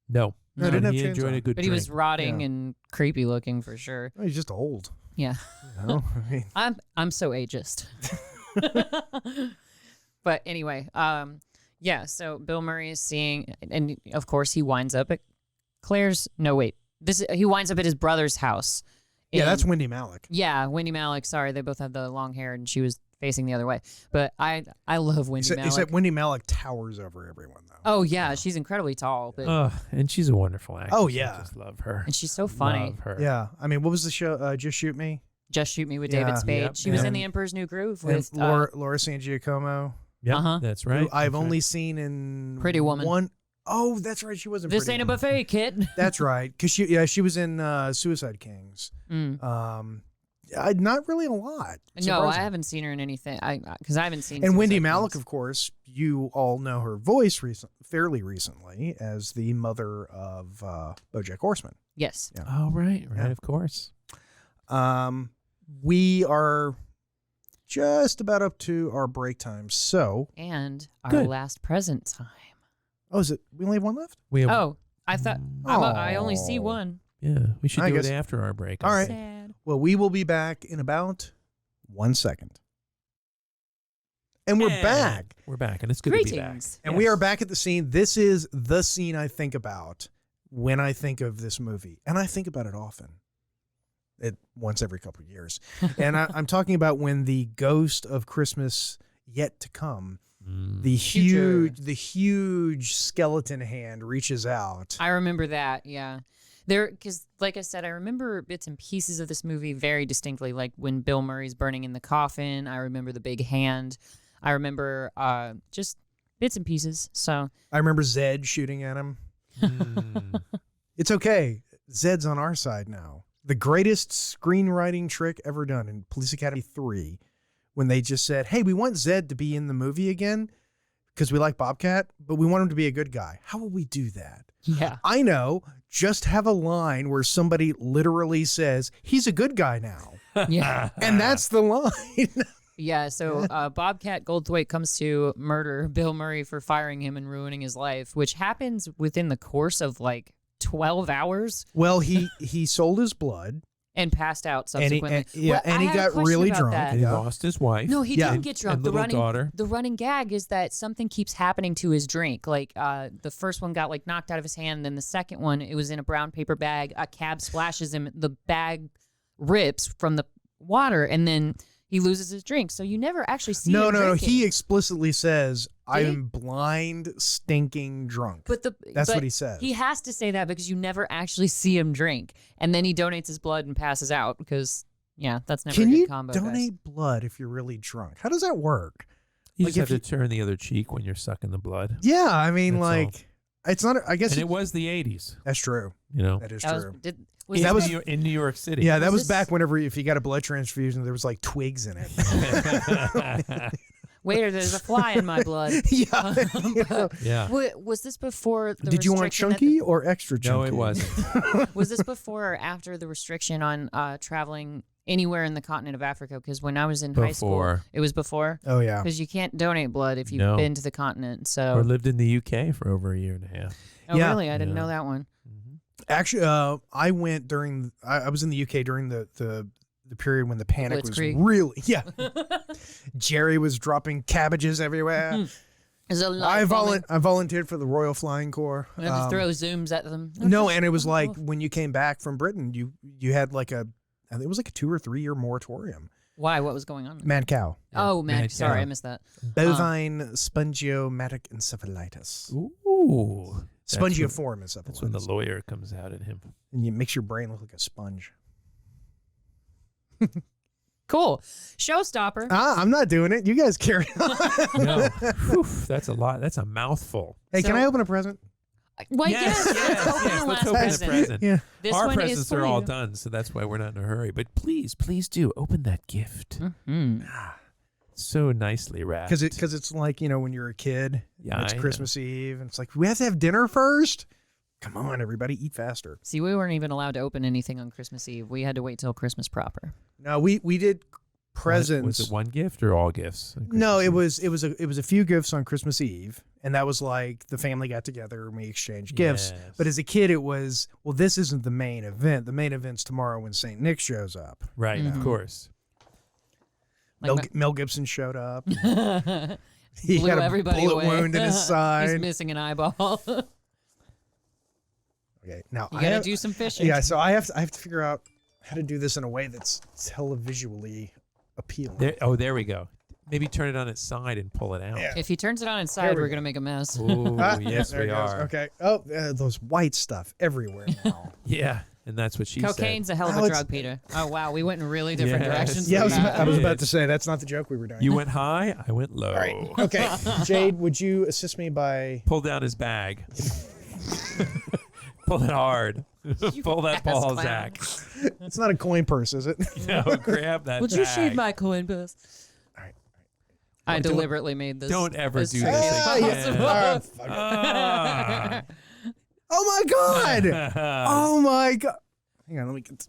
No. No, And didn't have he chains enjoyed on. a good But he drink. was rotting Yeah. and creepy looking for sure. Well, he's just old. Yeah. You know? I mean, I'm so ageist. But anyway, yeah, so Bill Murray is seeing, and of course he winds up at he winds up at his brother's house. yeah, And- that's Wendy Malick. Yeah, Wendy Malick. Sorry, they both have the long hair, and she was facing the other way. But I love Wendy Malick. Except Wendy Malick towers over everyone, though. Oh yeah, she's incredibly tall, but And she's a wonderful actress. Oh, yeah. I just love her. and she's so funny. Love her. Yeah, I mean, what was the show? Just Shoot Me. Just Shoot Me with Yeah. David Spade. Yep. She was in And- The Emperor's New Groove And with Laura San Giacomo, Yeah, that's right. who I've That's only right. seen in Pretty Woman. one. Oh, that's right. She was in This Pretty Ain't a Woman. Buffet, kid. That's right. Because she was in Suicide Kings. Not really a lot. No, I surprising. haven't seen her in anything. Because I haven't seen. And Wendy Suicide Malick, Kings. of course, you all know her voice fairly recently as the mother of BoJack Horseman. Yes. Yeah. Oh, right, Yeah. of course. We are just about up to our break time. So, And our Good. last present time. is it? We only have one left? We have, Oh, I thought I only see Oh. one. yeah, we should I do guess- it after our break. All right. Sad. Well, we will be back in about 1 second. And we're back. We're back, and it's good to be back. Greetings. And we are back at the scene. This is the scene I think about when I think of this movie. And I think about it often. Once every couple of years. And I'm talking about when the ghost of Christmas Yet to Come, the Future. huge skeleton hand reaches out. I remember that. Yeah. Because like I said, I remember bits and pieces of this movie very distinctly. Like when Bill Murray's burning in the coffin. I remember the big hand. I remember just bits and pieces. So I remember Zed shooting at him. Mm. It's okay. Zed's on our side now. The greatest screenwriting trick ever done in Police Academy 3, when they just said, hey, we want Zed to be in the movie again because we like Bobcat, but we want him to be a good guy. How will we do that? yeah. I know. Just have a line where somebody literally says, he's a good guy now. Yeah. And that's the line. Yeah, so Bobcat Goldthwait comes to murder Bill Murray for firing him and ruining his life, which happens within the course of like 12 hours Well, he sold his blood. and passed out And he- subsequently. and- I he had a got question really about drunk. that. And he Yeah. lost his wife. No, he Yeah. didn't get drunk. And The little running daughter. the running gag is that something keeps happening to his drink. Like the first one got like knocked out of his hand, and then the second one, it was in a brown paper bag. A cab splashes him, the bag rips from the water, and then he loses his drink. So you never actually see No. him drinking. He explicitly says, Did he? I'm blind, stinking drunk. But That's but what he says. He has to say that because you never actually see him drink, and then he donates his blood and passes out because that's never Can a good you combo. guys. donate blood if you're really drunk? How does that work? You Like, just have if to turn the other cheek when you're sucking the blood. Yeah, I mean, That's all. like, it's not. I guess And it was the 80s, that's true. you know. That is That was, true. was in, that was- New York, in New York City. Yeah, that was was this- back whenever if you got a blood transfusion, there was like twigs in it. waiter, there's a fly in my blood. yeah. Yeah. Was this before the Did you want restriction at chunky or extra chunky? No, it wasn't. was this before or after the restriction on traveling anywhere in the continent of Africa? Because when I was in high school, Before. it was before. Oh yeah. Because you can't donate blood if you've No. been to the continent. So, Or lived in the UK for over a year and a half. oh Yeah. really? I didn't Yeah. know that one. Actually, I went during. I was in the UK during the period when the panic was Blitzkrieg. really. Yeah. Jerry was dropping cabbages everywhere. There's a lot. I volunteered for the Royal Flying Corps. We have to throw zooms at them. No, and it was like when you came back from Britain, you had like I think it was like a 2 or 3 year moratorium. Why? What was going on? Mad cow, Oh, man. mad Sorry, cow. I missed that. bovine spongiomatic encephalitis, Ooh. That's when- spongiform encephalitis. That's when the lawyer comes out at him. and it makes your brain look like a sponge. Cool. Showstopper. I'm not doing it. You guys carry on. No. Whew, that's a lot. That's a mouthful. Hey, can So- I open a present? Well, yes. Let's open the Let's last open present. the present. Yeah. This Our one is presents for are all you. done, so that's why we're not in a hurry. But please do open that gift. Mhm. So nicely wrapped. Because it's like, when you're a kid, Yeah, and it's I know. Christmas Eve, and it's like, we have to have dinner first? Come on, everybody, eat faster. See, we weren't even allowed to open anything on Christmas Eve. We had to wait till Christmas proper. No, we did presents. Was it one gift or all gifts? on No, Christmas it was a few gifts on Christmas Eve, and that was like the family got together and we exchanged gifts. Yes. But as a kid, it was, well, this isn't the main event. The main event's tomorrow when St. Nick shows up. Eve? Right, Mhm. of course. Like Mel Gibson showed up. my- He blew had a everybody bullet away. wound in his He's side. missing an eyeball. you Okay, now gotta do some fishing. Yeah, so I have to figure out how to do this in a way that's televisually appealing. There we go. Maybe turn it on its side and pull it out. Yeah. If he turns it on its There side, we we're go. gonna make a mess. Ooh, Ah, yes, there we it goes. are. Okay. Oh, those white stuff everywhere now. Yeah, And that's what she Cocaine's said. a hell of Oh, a it's- drug, Peter. Oh, wow. We went in really different Yes. directions. Yeah, I with was, that. I was about Yes. to say that's not the joke we were doing. You went high, I went low. All right. Okay, Jade, would you assist me by? Pull down his bag. Pull it hard. Pull that ass ball, clown. Zach. It's not a coin purse, is it? No, grab that Would bag. you shave my coin purse? All right. I Don't- deliberately made this. don't ever as do tricky this as again. possible. Ah, fuck it. Ah. Oh my god! Oh my god! Hang on, let me get.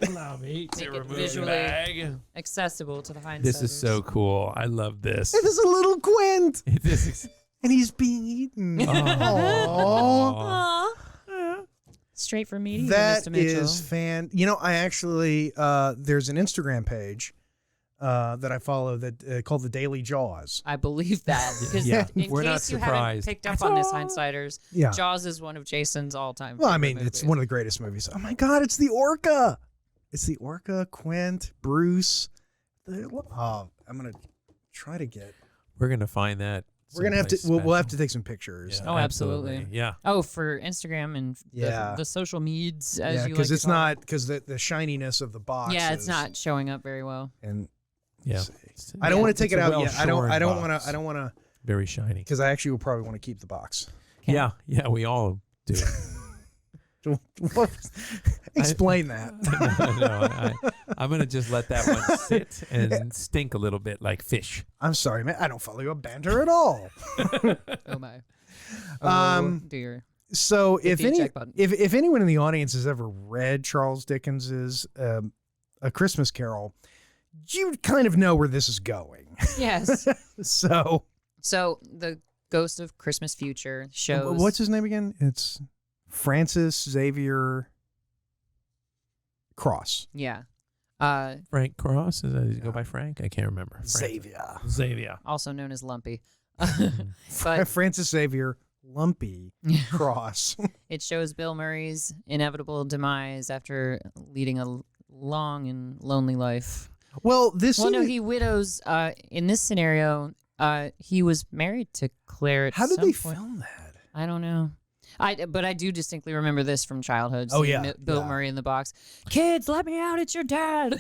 Allow me to Make it remove the visually bag. Accessible to the hindsighters. This is so cool. I love this. It is a little Quint, This is and he's being eaten. Aw. Aw. Straight from me to you, That Mr. Mitchell. is fan. You know, I actually there's an Instagram page that I follow that called the Daily Jaws. I believe that because Yeah, in we're not case you haven't surprised. picked up on this, hindsighters, Yeah. Jaws is one of Jason's all-time. Well, I favorite mean, it's movies. one of the greatest movies. Oh my god, it's the orca. It's the orca. Quint, Bruce. Oh, I'm gonna try to get. We're gonna find that. We're gonna have to. someplace We'll have to special. take some pictures. Yeah, Oh, absolutely. Yeah. Oh, for Instagram and Yeah. the social meds, as Yeah, you because like it's to call not because the shininess of the box. Yeah, it's is- not showing up very well. And Yeah. I don't Yeah. want to take It's it a out yet. I don't. well-shorn I don't want box. to. I don't want to Very shiny. because I actually will probably want to keep the box. Okay. Yeah. Yeah. We all do. Explain that. I'm gonna just let that one sit and stink a little bit like fish. I'm sorry, man. I don't follow your banter at all. Oh my. Um, Oh dear. So Hit if the any eject button. if anyone in the audience has ever read Charles Dickens's A Christmas Carol, you kind of know where this is going. Yes. So So the Ghost of Christmas Future shows. what's his name again? It's Francis Xavier Cross. Yeah. Frank Cross? Does he go by Frank? I can't remember. Frank. Xavier. Xavier. Also known as Lumpy. But Francis Xavier Lumpy Cross. it shows Bill Murray's inevitable demise after leading a long and lonely life. Well, this Well, no, seemed- he widows. In this scenario, he was married to Claire. At how did some they point. film that? I don't know. But I do distinctly remember this from childhood. Oh, seeing yeah, Bill yeah. Murray in the box. Kids, let me out! It's your dad.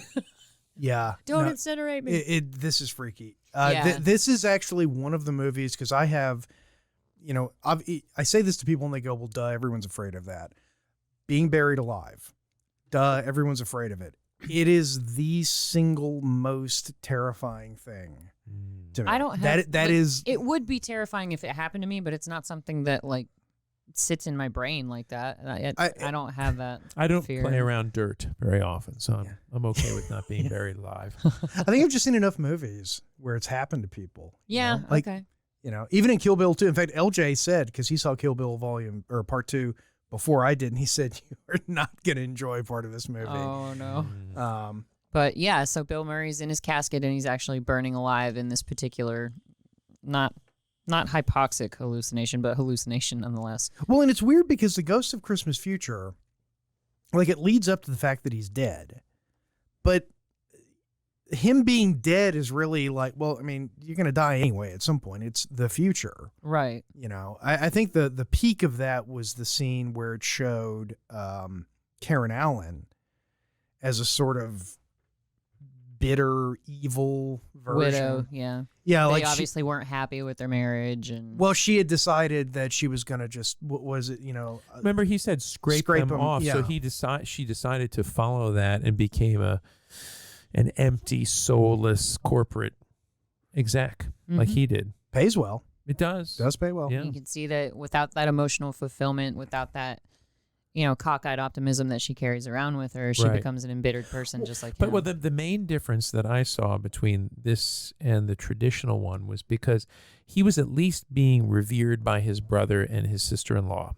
Yeah. Don't no, incinerate me. this is freaky. Yeah. This is actually one of the movies because I have, you know, I say this to people and they go, well, duh, everyone's afraid of that. Being buried alive. Duh, everyone's afraid of it. It is the single most terrifying thing to me. I don't have that like, is It would be terrifying if it happened to me, but it's not something that like sits in my brain like that. I don't have that. I don't fear. play around dirt very often, so I'm okay with not being buried alive. I think I've just seen enough movies where it's happened to people. you Yeah. know? Like, Okay. you know, even in Kill Bill 2. In fact, LJ said, because he saw Kill Bill Part 2 before I did, and he said, you are not going to enjoy part of this movie. Oh no. Um, But yeah, so Bill Murray's in his casket and he's actually burning alive in this particular, not hypoxic hallucination, but hallucination nonetheless. well, and it's weird because the Ghost of Christmas Future, like, it leads up to the fact that he's dead. But him being dead is really like, well, I mean, you're going to die anyway at some point. It's the future. Right. You know, I think the peak of that was the scene where it showed Karen Allen as a sort of bitter, evil version. Widow. Yeah. Yeah, They like obviously weren't happy with their marriage and. well, she had decided that she was going to just, what was it, you know? Remember, he said scrape Scrape them 'em, off. So yeah. she decided to follow that and became an empty, soulless corporate exec like Mhm. he did. Pays well. It does. Does pay well. Yeah. You can see that without that emotional fulfillment, without that, cockeyed optimism that she carries around with her, she Right. becomes an embittered person just like But him. well, the main difference that I saw between this and the traditional one was because he was at least being revered by his brother and his sister-in-law.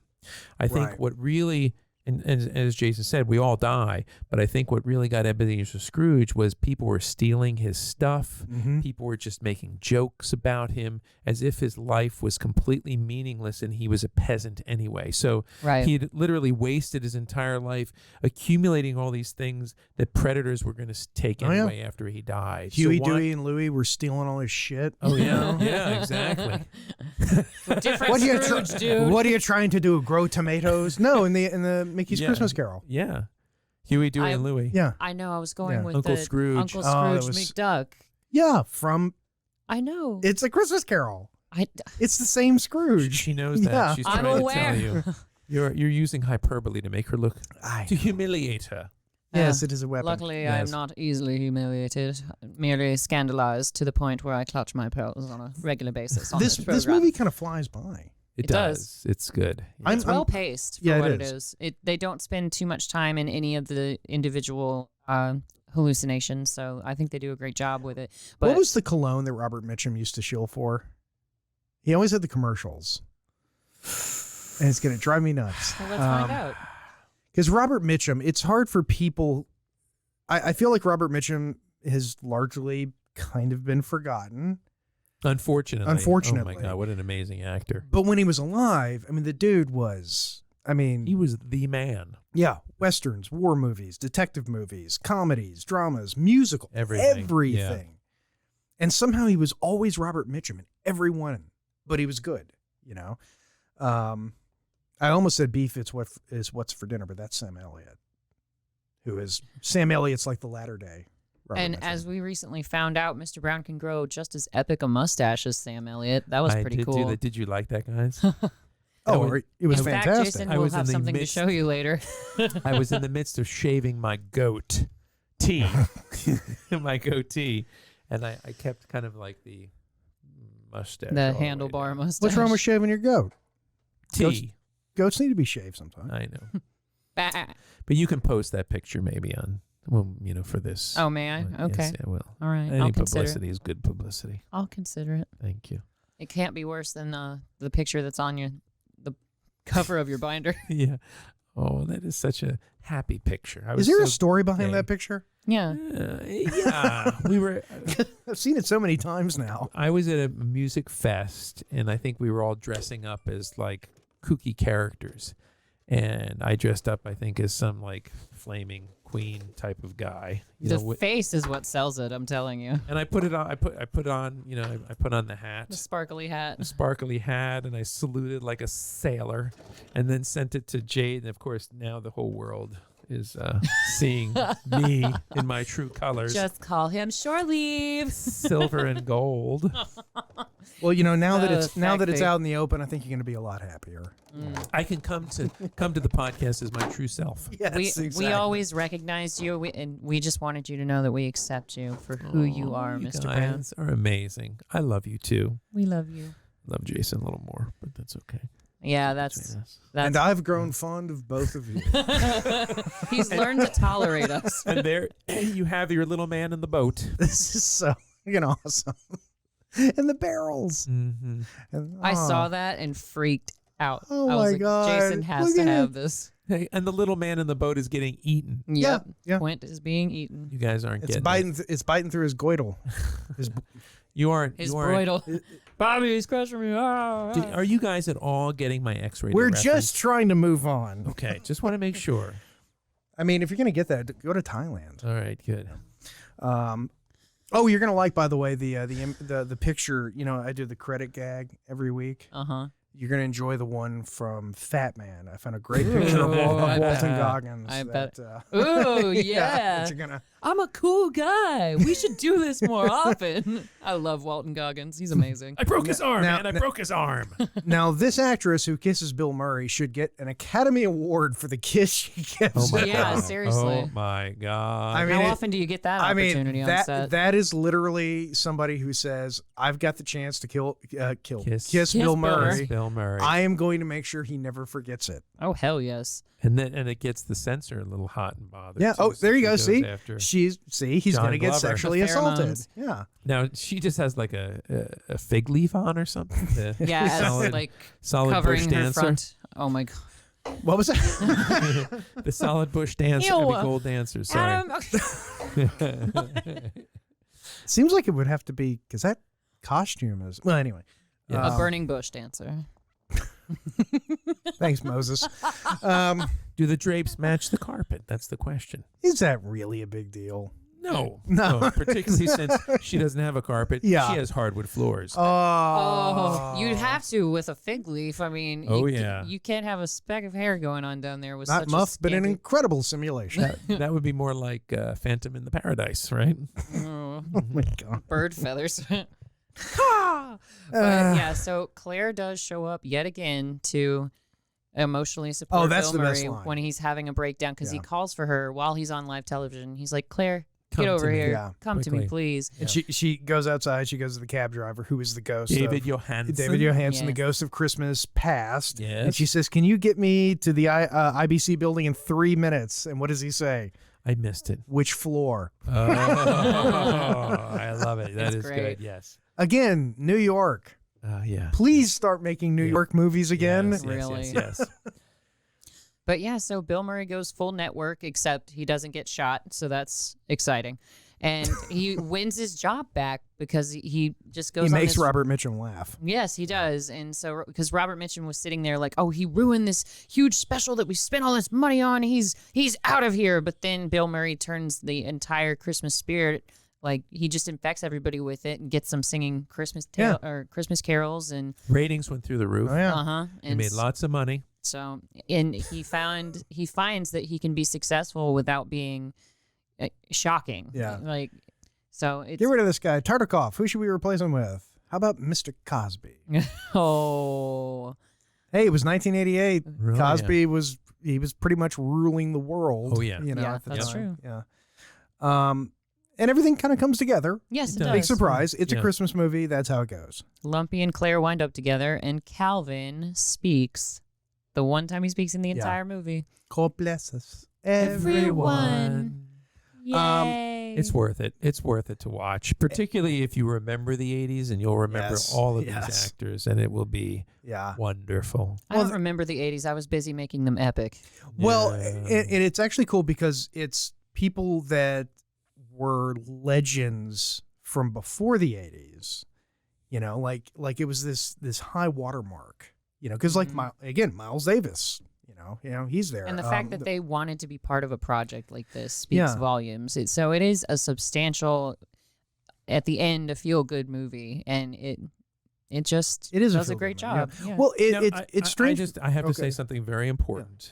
I think Right. what really, and as Jason said, we all die, but I think what really got Ebenezer Scrooge was people were stealing his stuff. Mm-hmm. People were just making jokes about him as if his life was completely meaningless and he was a peasant anyway. So Right. he had literally wasted his entire life accumulating all these things that predators were going to take Oh, yeah. anyway after he died. Huey, So why- Dewey, and Louie were stealing all his shit. Oh, you yeah. know? Yeah, exactly. Different What are you Scrooge, dude. What are you trying to do? Grow tomatoes? No, in the Mickey's Yeah. Christmas Carol. Yeah. Huey, Dewey, and Louie. Yeah. I know. I was going with Uncle the Scrooge. Uncle Oh, Scrooge that was- McDuck. Yeah, from I know. It's a Christmas Carol. I It's the same Scrooge. She knows that. Yeah. She's I'm trying aware. to tell you. You're using hyperbole to make her look, to humiliate her. Yes, it is a weapon. Luckily, Yes. I'm not easily humiliated, merely scandalized to the point where I clutch my pearls on a regular basis on this This program. movie kind of flies by. It does. does. It's good. Yeah. I'm- It's well paced for yeah, it what it is. is. They don't spend too much time in any of the individual hallucinations, so I think they do a great job with it. But What was the cologne that Robert Mitchum used to shill for? He always had the commercials. And it's going to drive me nuts. Well, let's find out. Because Robert Mitchum, it's hard for people. I feel like Robert Mitchum has largely kind of been forgotten. Unfortunately. Unfortunately. Oh, my God. What an amazing actor. But when he was alive, I mean, the dude was, He was the man. yeah, westerns, war movies, detective movies, comedies, dramas, musical, Everything. Yeah. And somehow he was always Robert Mitchum in every one, but he was good, you know. I almost said beef is what's for dinner, but that's Sam Elliott, who is Sam Elliott's like the latter day. Robert And Mitchum. as we recently found out, Mr. Brown can grow just as epic a mustache as Sam Elliott. That was I pretty did cool. do that. Did you like that, guys? it was In fact, fantastic. Jason I will was in have the something to midst- show you later. I was in the midst of shaving my goatee, my goatee, and I kept kind of like the mustache. The all way handlebar down. mustache. What's wrong with shaving your goat? T. Goats need to be shaved sometimes. I know, Bah. but you can post that picture maybe on, well, for this. Oh, may I? Yes, Okay. I will. All right. Any I'll consider it. publicity is good publicity. I'll consider it. Thank you. It can't be worse than the picture that's on the cover of your binder. Yeah. Oh, that is such a happy picture. I Is was there a so story behind gay. that picture? Yeah. Yeah, we were. I've seen it so many times now. I was at a music fest, and I think we were all dressing up as like kooky characters, and I dressed up, I think, as some like flaming queen type of guy. The face is what sells it, I'm telling you. And I put it on. I put on. I put on the hat, The sparkly hat. the sparkly hat, and I saluted like a sailor, and then sent it to Jade. And of course, now the whole world is seeing me in my true colors, Just call him Shore Leave. silver and gold. Well, now that Oh, it's sexy. out in the open, I think you're going to be a lot happier. I can come to the podcast as my true self. Yes, We always recognized you, and we just wanted you to know that we accept you for who you are, You Mr. Brown. guys are amazing. I love you too. We love you. Love Jason a little more, but that's okay. Yeah, that's Between us. And I've grown fond of both of you. he's learned to tolerate us. And there you have your little man in the boat. This is so awesome. And the barrels. Mm-hmm. And, I aw. saw that and freaked out. Oh I was my like, God. Jason has Look to at have it. this. Hey, and the little man in the boat is getting eaten. Yep. yeah. Quint is being eaten. You guys aren't It's getting biting. It's biting through his goitle. You aren't. His you aren't. bridle. Bobby, he's crushing me. Ah. Are you guys at all getting my X-rated We're reference? just trying to move on. Okay. Just want to make sure. I mean, if you're going to get that, go to Thailand. All right. Good. Oh, you're going to like, by the way, the picture. I do the credit gag every week. Uh-huh. You're going to enjoy the one from Fat Man. I found a great picture of I bet. Walton Goggins. I bet. that, Ooh, yeah. that you're gonna. I'm a cool guy. We should do this more often. I love Walton Goggins. He's amazing. I broke his arm, now- man. I broke his arm. Now, this actress who kisses Bill Murray should get an Academy Award for the kiss she gives. Oh my Yeah, God. seriously. Oh my God. I mean, How it- often do you get that opportunity on that set? that is literally somebody who says, "I've got the chance to kiss Kiss Bill Bill Murray. Bill Murray. I am going to make sure he never forgets it." Oh, hell yes. And it gets the censor a little hot and bothered. Yeah. too, Oh, so there you she go. goes See, after- he's John going to get Glover. sexually The assaulted. pheromones. Yeah. Now she just has like a fig leaf on or something. The Yeah, as solid, like solid covering bush her dancer. front. Oh my god. What was that? The solid bush dancer. Ew. I mean, gold dancer. Sorry. Adam. Seems like it would have to be because that costume is. Well, anyway. Yeah. A burning bush dancer. Thanks, Moses. Do the drapes match the carpet? That's the question. Is that really a big deal? No, No. particularly since she doesn't have a carpet. Yeah. She has hardwood floors. Oh, you'd have to with a fig leaf. I mean, Oh, you, yeah. you can't have a speck of hair going on down there with Not such muff, a but an scanty- incredible simulation. That would be more like Phantom in the Paradise, right? Oh, Oh my God. bird feathers. But yeah, so Claire does show up yet again to emotionally support that's Bill the best Murray line. when he's having a breakdown because he Yeah. calls for her while he's on live television. He's like, Claire, Come get to over me. here. Yeah, Come to me, quickly. please. And she goes outside. She goes to the cab driver, who is the ghost David of Johansen. David Johansen, the Yes. ghost of Christmas past. Yes. And she says, "Can you get me to the IBC building in 3 minutes?" And what does he say? I missed it. Which floor? Oh, I love it. That It's is great. good. Yes. Again, New York. Yeah. Please start making New York movies again. Yes, yes, Really? yes, yes. But yeah, so Bill Murray goes full network, except he doesn't get shot, so that's exciting. And he wins his job back because he just goes He on makes this Robert Mitchum laugh. Yes, he does. And so, because Robert Mitchum was sitting there like, oh, he ruined this huge special that we spent all this money on. He's out of here. But then Bill Murray turns the entire Christmas spirit, like he just infects everybody with it and gets them singing Christmas or Christmas carols and Ratings went through the roof. Oh yeah. He and made lots of money. so and he finds that he can be successful without being shocking. Yeah. like so it's Get rid of this guy, Tartikoff. Who should we replace him with? How about Mr. Cosby? oh. Hey, it was 1988. Really? Cosby was pretty much ruling the world. Oh, yeah. You know, Yeah, at the that's time. true. Yeah. And everything kind of comes together. Yes, it It does. does. Big surprise. It's a Yeah. Christmas movie. That's how it goes. Lumpy and Claire wind up together, and Calvin speaks the one time he speaks in the Yeah. entire movie. God bless us. Everyone. Um, Yay. It's worth it. It's worth it to watch, particularly if you remember the 80s and you'll remember Yes, all of yes. these actors, and it will be Yeah. wonderful. I don't remember the 80s. I was busy making them epic. Well, Yeah. and it's actually cool because it's people that were legends from before the 80s. You know, like it was this high watermark. You know, because Mhm. again, Miles Davis. You know, he's there. And the fact that they wanted to be part of a project like this speaks Yeah. volumes. So it is a substantial, at the end, a feel-good movie, and it does a feel-good great movie, yeah. job. Yeah. Well, You know, it's strange. I have to Okay. say something very important.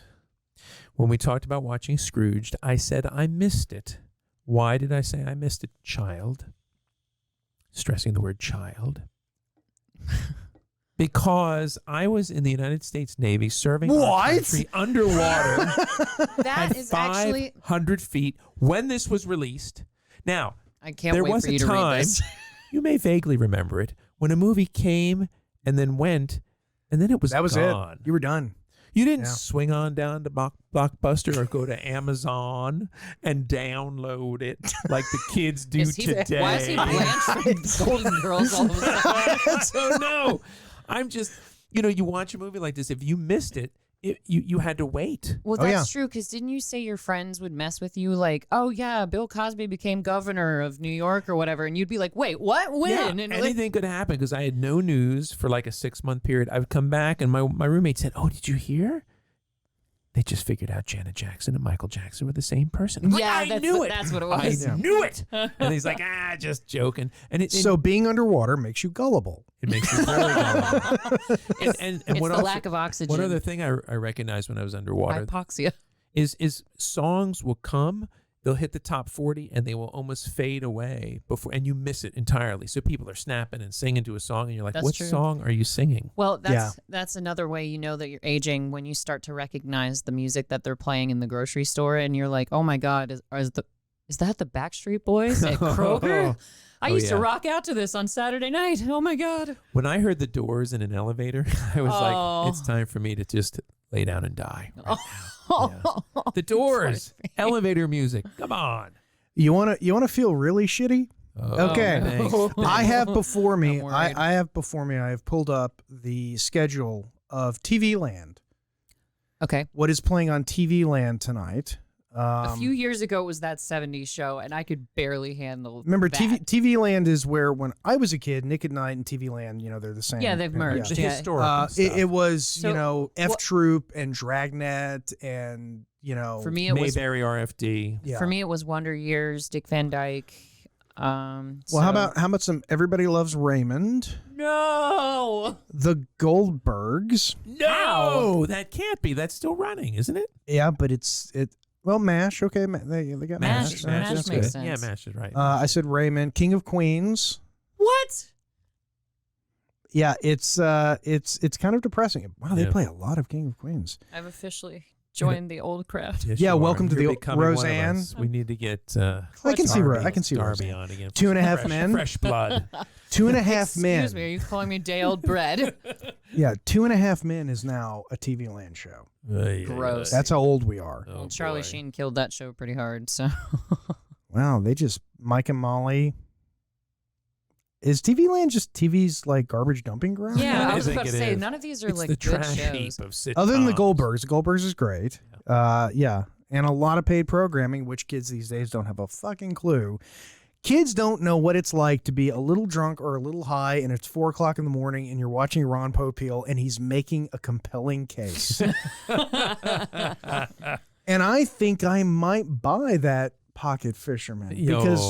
When we talked about watching Scrooged, I said I missed it. Why did I say I missed it? Child. Stressing the word child. Because I was in the United States Navy serving our What? country underwater that at is actually, 500 feet when this was released. Now, I can't there wait was for a you to read time, this. you may vaguely remember it, when a movie came and then went, and then it was that was gone. it. You were done. You didn't Yeah. swing on down to Blockbuster or go to Amazon and download it like the kids do Is he, today. why is he Blanche from Golden Girls all of a sudden? So no, I'm just, you watch a movie like this. If you missed it, you had to wait. Well, Oh, that's yeah. true, because didn't you say your friends would mess with you like, oh, yeah, Bill Cosby became governor of New York or whatever, and you'd be like, wait, what? When? Yeah, And like, anything could happen because I had no news for like a 6-month period. I would come back and my roommate said, "Oh, did you hear? They just figured out Janet Jackson and Michael Jackson were the same person." I'm like, Yeah, I knew it. that's what it was. I knew it. And he's like, just joking. And So being underwater makes you gullible. it makes you very gullible. And it's what the else- lack of oxygen. One other thing I recognized when I was underwater Hypoxia. is songs will come, they'll hit the top 40, and they will almost fade away before, and you miss it entirely. So people are snapping and singing to a song, and you're like, That's "What true. song are you singing?" Well, that's another way you know that you're aging, when you start to recognize the music that they're playing in the grocery store, and you're like, oh my God, is that the Backstreet Boys at Kroger? I Oh, used to yeah. rock out to this on Saturday night. Oh my God. When I heard the Doors in an elevator, I was Oh. like, "It's time for me to just lay down and die." Right Oh. now. The Doors, elevator music. Come on. You wanna feel really shitty? Oh, Okay. thanks. I have before me. I'm worried. I have before me. I have pulled up the schedule of TV Land. Okay. What is playing on TV Land tonight? A few years ago, it was that 70s show, and I could barely handle Remember, that. TV Land is where when I was a kid, Nick at Night and TV Land, they're the same. Yeah, they've merged. The Yeah. historical stuff. It was, So, F Troop and Dragnet and, For me, it was Mayberry RFD. yeah. For me, it was Wonder Years, Dick Van Dyke. Well, how about some Everybody Loves Raymond, no? The Goldbergs. No, that can't be. That's still running, isn't it? Yeah, but well, MASH. Okay, they got MASH. MASH that's makes good. sense. Yeah, MASH is right. I said Raymond, King of Queens. What? Yeah, it's kind of depressing. Wow, they Yeah. play a lot of King of Queens. I've officially joined the old crowd. Yes, yeah, you are. welcome to You're the becoming one of Roseanne. us. We need to get I can see Darby, I can see Darby Roseanne. on again. 2.5 Men. Fresh blood. 2.5 Men. Excuse me, are you calling me day old bread? Yeah, 2.5 Men is now a TV Land show. Gross. That's how old we are. Oh, Charlie boy. Sheen killed that show pretty hard. So Wow, they just Mike and Molly. Is TV Land just TV's like garbage dumping ground? yeah, I I was think about to it say is. none of these are It's like the good trash shows. heap of sitcoms. Other than the Goldbergs is great. Yeah, and a lot of paid programming, which kids these days don't have a fucking clue. Kids don't know what it's like to be a little drunk or a little high, and it's 4:00 in the morning, and you're watching Ron Popeil, and he's making a compelling case. And I think I might buy that Pocket Fisherman because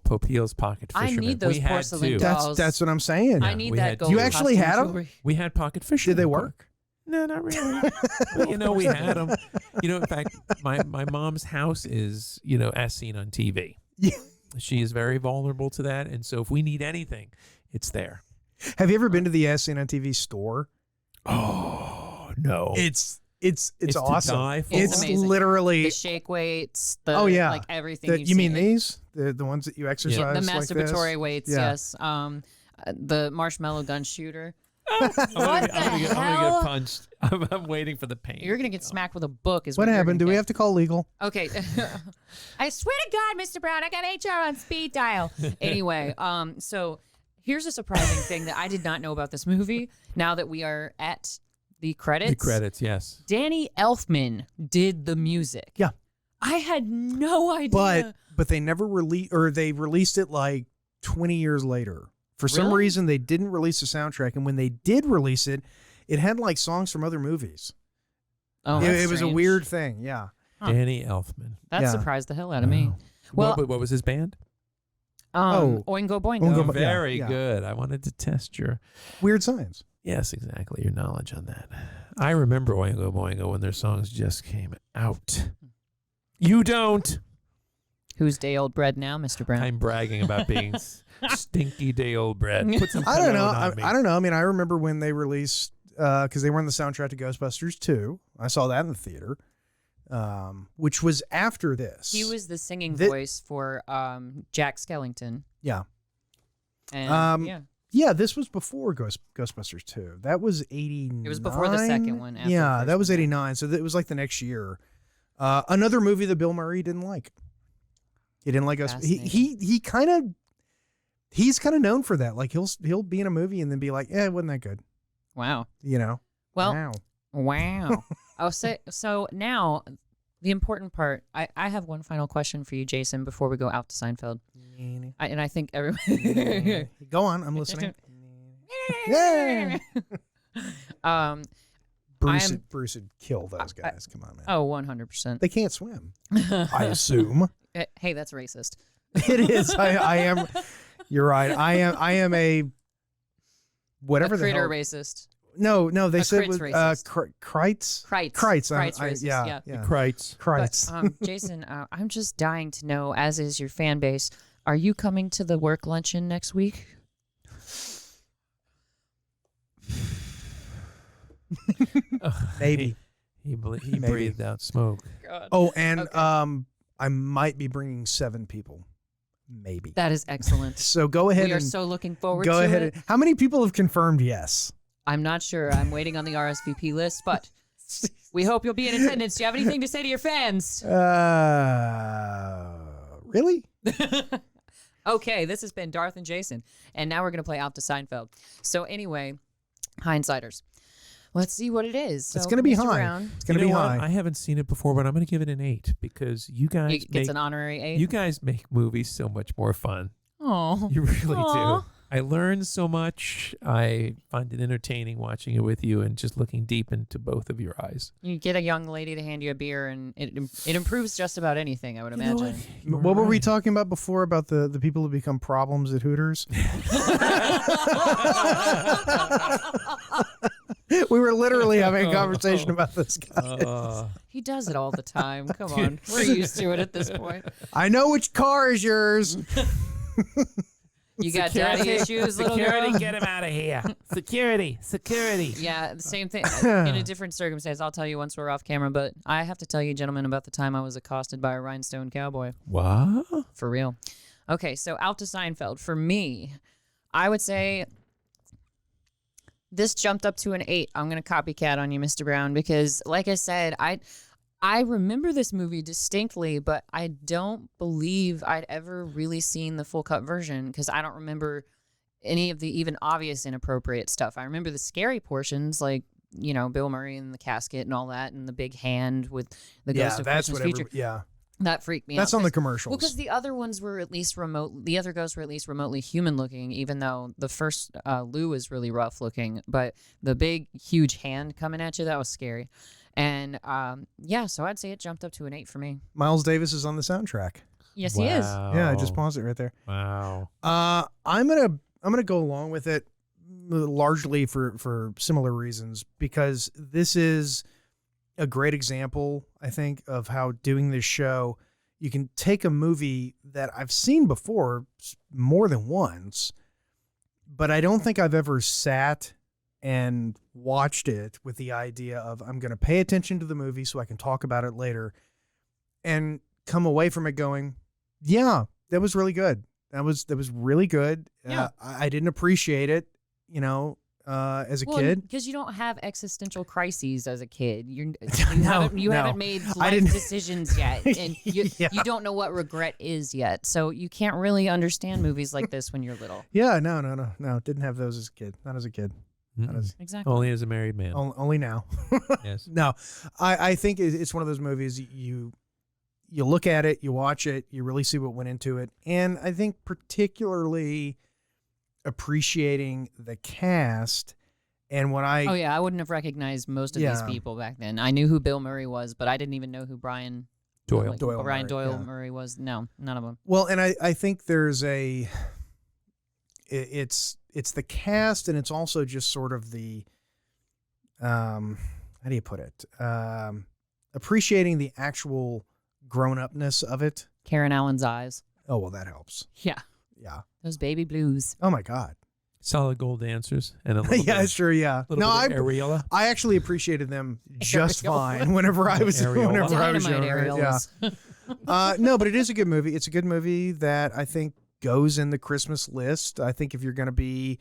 Popeil's Pocket I Fisherman. need those we had porcelain two. dolls. that's what I'm saying. I need we that had- gold You actually costume had 'em? jewelry. We had Pocket Fisherman. Did they work? No, not really. But, we had them. In fact, my mom's house is, as seen on TV. Yeah. She is very vulnerable to that. And so if we need anything, it's there. Have you ever been to the As Seen on TV store? Oh, no. It's to awesome. die for. It's It's amazing. literally. The shake weights. The, Oh, yeah. like everything. You you've mean seen. these? The ones that you exercise? The like masturbatory this? weights. Yeah. Yes. The marshmallow gun shooter. I'm gonna the get hell? punched. I'm waiting for the pain. You're gonna get smacked with a book. Is What you're happened? Do gonna we get. have to call legal? Okay. I swear to God, Mr. Brown, I got HR on speed dial. Anyway, so here's a surprising thing that I did not know about this movie. Now that we are at the credits, The credits, yes. Danny Elfman did the music. Yeah. I had no idea. But they never released, or they released it like 20 years later. For some Really? reason, they didn't release the soundtrack, and when they did release it, it had like songs from other movies. Oh, It that's was a strange. weird thing. Yeah. Huh. Danny Elfman. That Yeah. surprised the hell out of me. Wow. Well, what was his band? Oh. Oingo Boingo. Oingo Bo- Very yeah. good. I wanted to test your Weird Science. Yes, exactly. Your knowledge on that. I remember Oingo Boingo when their songs just came out. You don't. Who's day old bread now, Mr. Brown? I'm bragging about being stinky day old bread. Put some I don't know. cologne on me. I don't know. I mean, I remember when they released, because they were in the soundtrack to Ghostbusters 2. I saw that in the theater, which was after this. He was the singing Thi- voice for Jack Skellington. Yeah. And yeah. Yeah, this was before Ghostbusters 2. That was 89. It was before the second one, after the Yeah, first that was one, yeah. 89. So it was like the next year. Another movie that Bill Murray didn't like. He didn't like us. He's kind of known for that. Like he'll be in a movie and then be like, "Yeah, it wasn't that good." Wow. You know. Well, Wow. wow. I'll say so now. The important part. I have one final question for you, Jason, before we go out to Seinfeld. And I think everybody. Go on, I'm listening. Yeah. Bruce would kill those guys. Come on, man. Oh, 100%. They can't swim. I assume. Hey, that's racist. It is. I am. You're right. I am a whatever A the critter hell. racist. No, they said it crit's was racist. Kreitz. Kreitz. Kreitz. Kreitz racist, yeah. Kreitz. Kreitz. But, Jason, I'm just dying to know, as is your fan base, are you coming to the work luncheon next week? Maybe. He Maybe. breathed out smoke. God. Oh, and Okay. I might be bringing 7 people. Maybe. That is excellent. So go ahead We are and so looking forward go to ahead. it. And, how many people have confirmed yes? I'm not sure. I'm waiting on the RSVP list, but we hope you'll be in attendance. Do you have anything to say to your fans? Really? Okay, this has been Darth and Jason, and now we're going to play Out to Seinfeld. So anyway, Hindsighters. Let's see what it is. It's So, going to be Mr. high. Brown, It's going to You be know what? high. I haven't seen it before, but I'm going to give it an 8 because you guys it gets an honorary 8. you guys make movies so much more fun. Oh, You really Aw. do. I learned so much. I find it entertaining watching it with you and just looking deep into both of your eyes. You get a young lady to hand you a beer, and it improves just about anything, I would You know imagine. What were we talking about before about the people who become problems at Hooters? We were literally having a conversation about this guy. He does it all the time. Come on. We're used to it at this point. I know which car is yours. You got daddy issues, little girl? Get him out of here. Security. Yeah, the same thing. In a different circumstance, I'll tell you once we're off camera, but I have to tell you, gentlemen, about the time I was accosted by a rhinestone cowboy. What? For real. Okay, so out to Seinfeld. For me, I would say this jumped up to an 8. I'm going to copycat on you, Mr. Brown, because like I said, I remember this movie distinctly, but I don't believe I'd ever really seen the full cut version because I don't remember any of the even obvious inappropriate stuff. I remember the scary portions, like, you know, Bill Murray in the casket and all that, and the big hand with the Ghost of that's Christmas what. Future. Yeah, That freaked me out. that's on the 'cause- commercials. Well, because the other ones were at least remote. The other ghosts were at least remotely human looking, even though the first Lou was really rough looking. But the big, huge hand coming at you, that was scary. And yeah, so I'd say it jumped up to an 8 for me. Miles Davis is on the soundtrack. Yes, he is. Yeah, I just paused it right there. Wow. I'm gonna go along with it largely for similar reasons because this is a great example, I think, of how doing this show, you can take a movie that I've seen before more than once, but I don't think I've ever sat and watched it with the idea of I'm going to pay attention to the movie so I can talk about it later and come away from it going, yeah, that was really good. That was really good. Yeah. I didn't appreciate it, you know, as a kid. Because you don't have existential crises as a kid. You No, haven't made I life didn't- decisions yet, and you Yeah. don't know what regret is yet. So you can't really understand movies like this when you're little. Yeah, no. Didn't have those as a kid. Not as a kid. Not as, Exactly. Only as a married man. only now. Yes. No, I think it's one of those movies you look at it, you watch it, you really see what went into it. And I think particularly appreciating the cast and what I... Oh, yeah. I wouldn't have recognized most of these Yeah. people back then. I knew who Bill Murray was, but I didn't even know who Brian Doyle. Murray, Doyle yeah. Murray was. No, none of them. Well, and I think there's it's the cast and it's also just sort of the, how do you put it? Appreciating the actual grown-upness of it. Karen Allen's eyes. Oh, well, that helps. Yeah. Yeah. Those baby blues. Oh, my God. Solid gold dancers and a little Yeah, bit, sure, yeah. little No, bit of areola. I actually appreciated them just Areola. fine whenever I was Areola. Dynamite younger. Yeah. areolas. No, but it is a good movie. It's a good movie that I think goes in the Christmas list. I think if you're going to be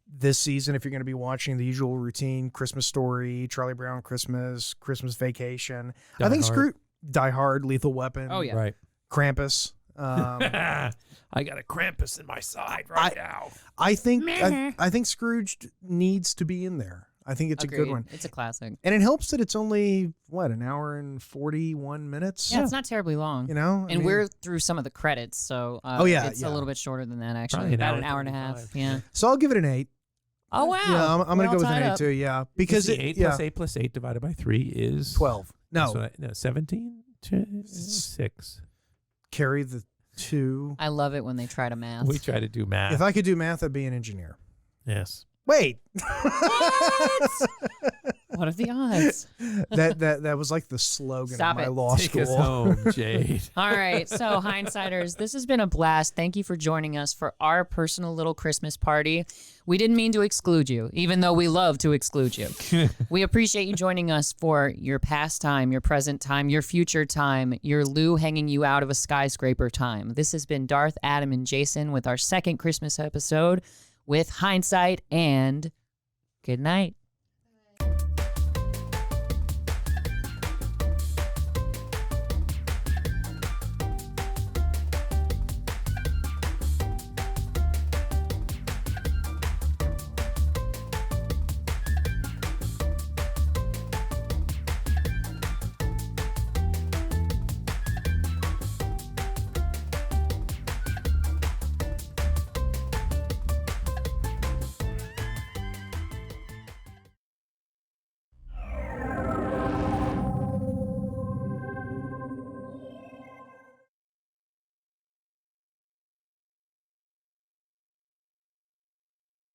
this season, if you're going to be watching the usual routine, Christmas Story, Charlie Brown Christmas, Christmas Vacation, I think Die Hard, Lethal Weapon, Oh, yeah. Right. Krampus. I got a Krampus in my side right now. I think Scrooged needs to be in there. I think it's a good Agreed. one. It's a classic. And it helps that it's only, an hour and 41 minutes? Yeah, it's not terribly long. You know? And we're through some of the credits, so it's a little bit shorter than that, actually. Probably About an an hour and a 35. half. Yeah. So I'll give it an 8. Oh, wow. Yeah, I'm going to go with an 8 too, yeah. Because Because 8 plus 8 plus 8 divided by 3 is 12. No, 17? 6. carry the 2. I love it when they try to math. We try to do math. If I could do math, I'd be an engineer. Yes. Wait. What are the odds? that was like the slogan Stop of my it. law Take us school. home, Jade. All right. So, Hindsighters, this has been a blast. Thank you for joining us for our personal little Christmas party. We didn't mean to exclude you, even though we love to exclude you. We appreciate you joining us for your past time, your present time, your future time, your Lou hanging you out of a skyscraper time. This has been Darth, Adam, and Jason with our second Christmas episode with Hindsight, and good night.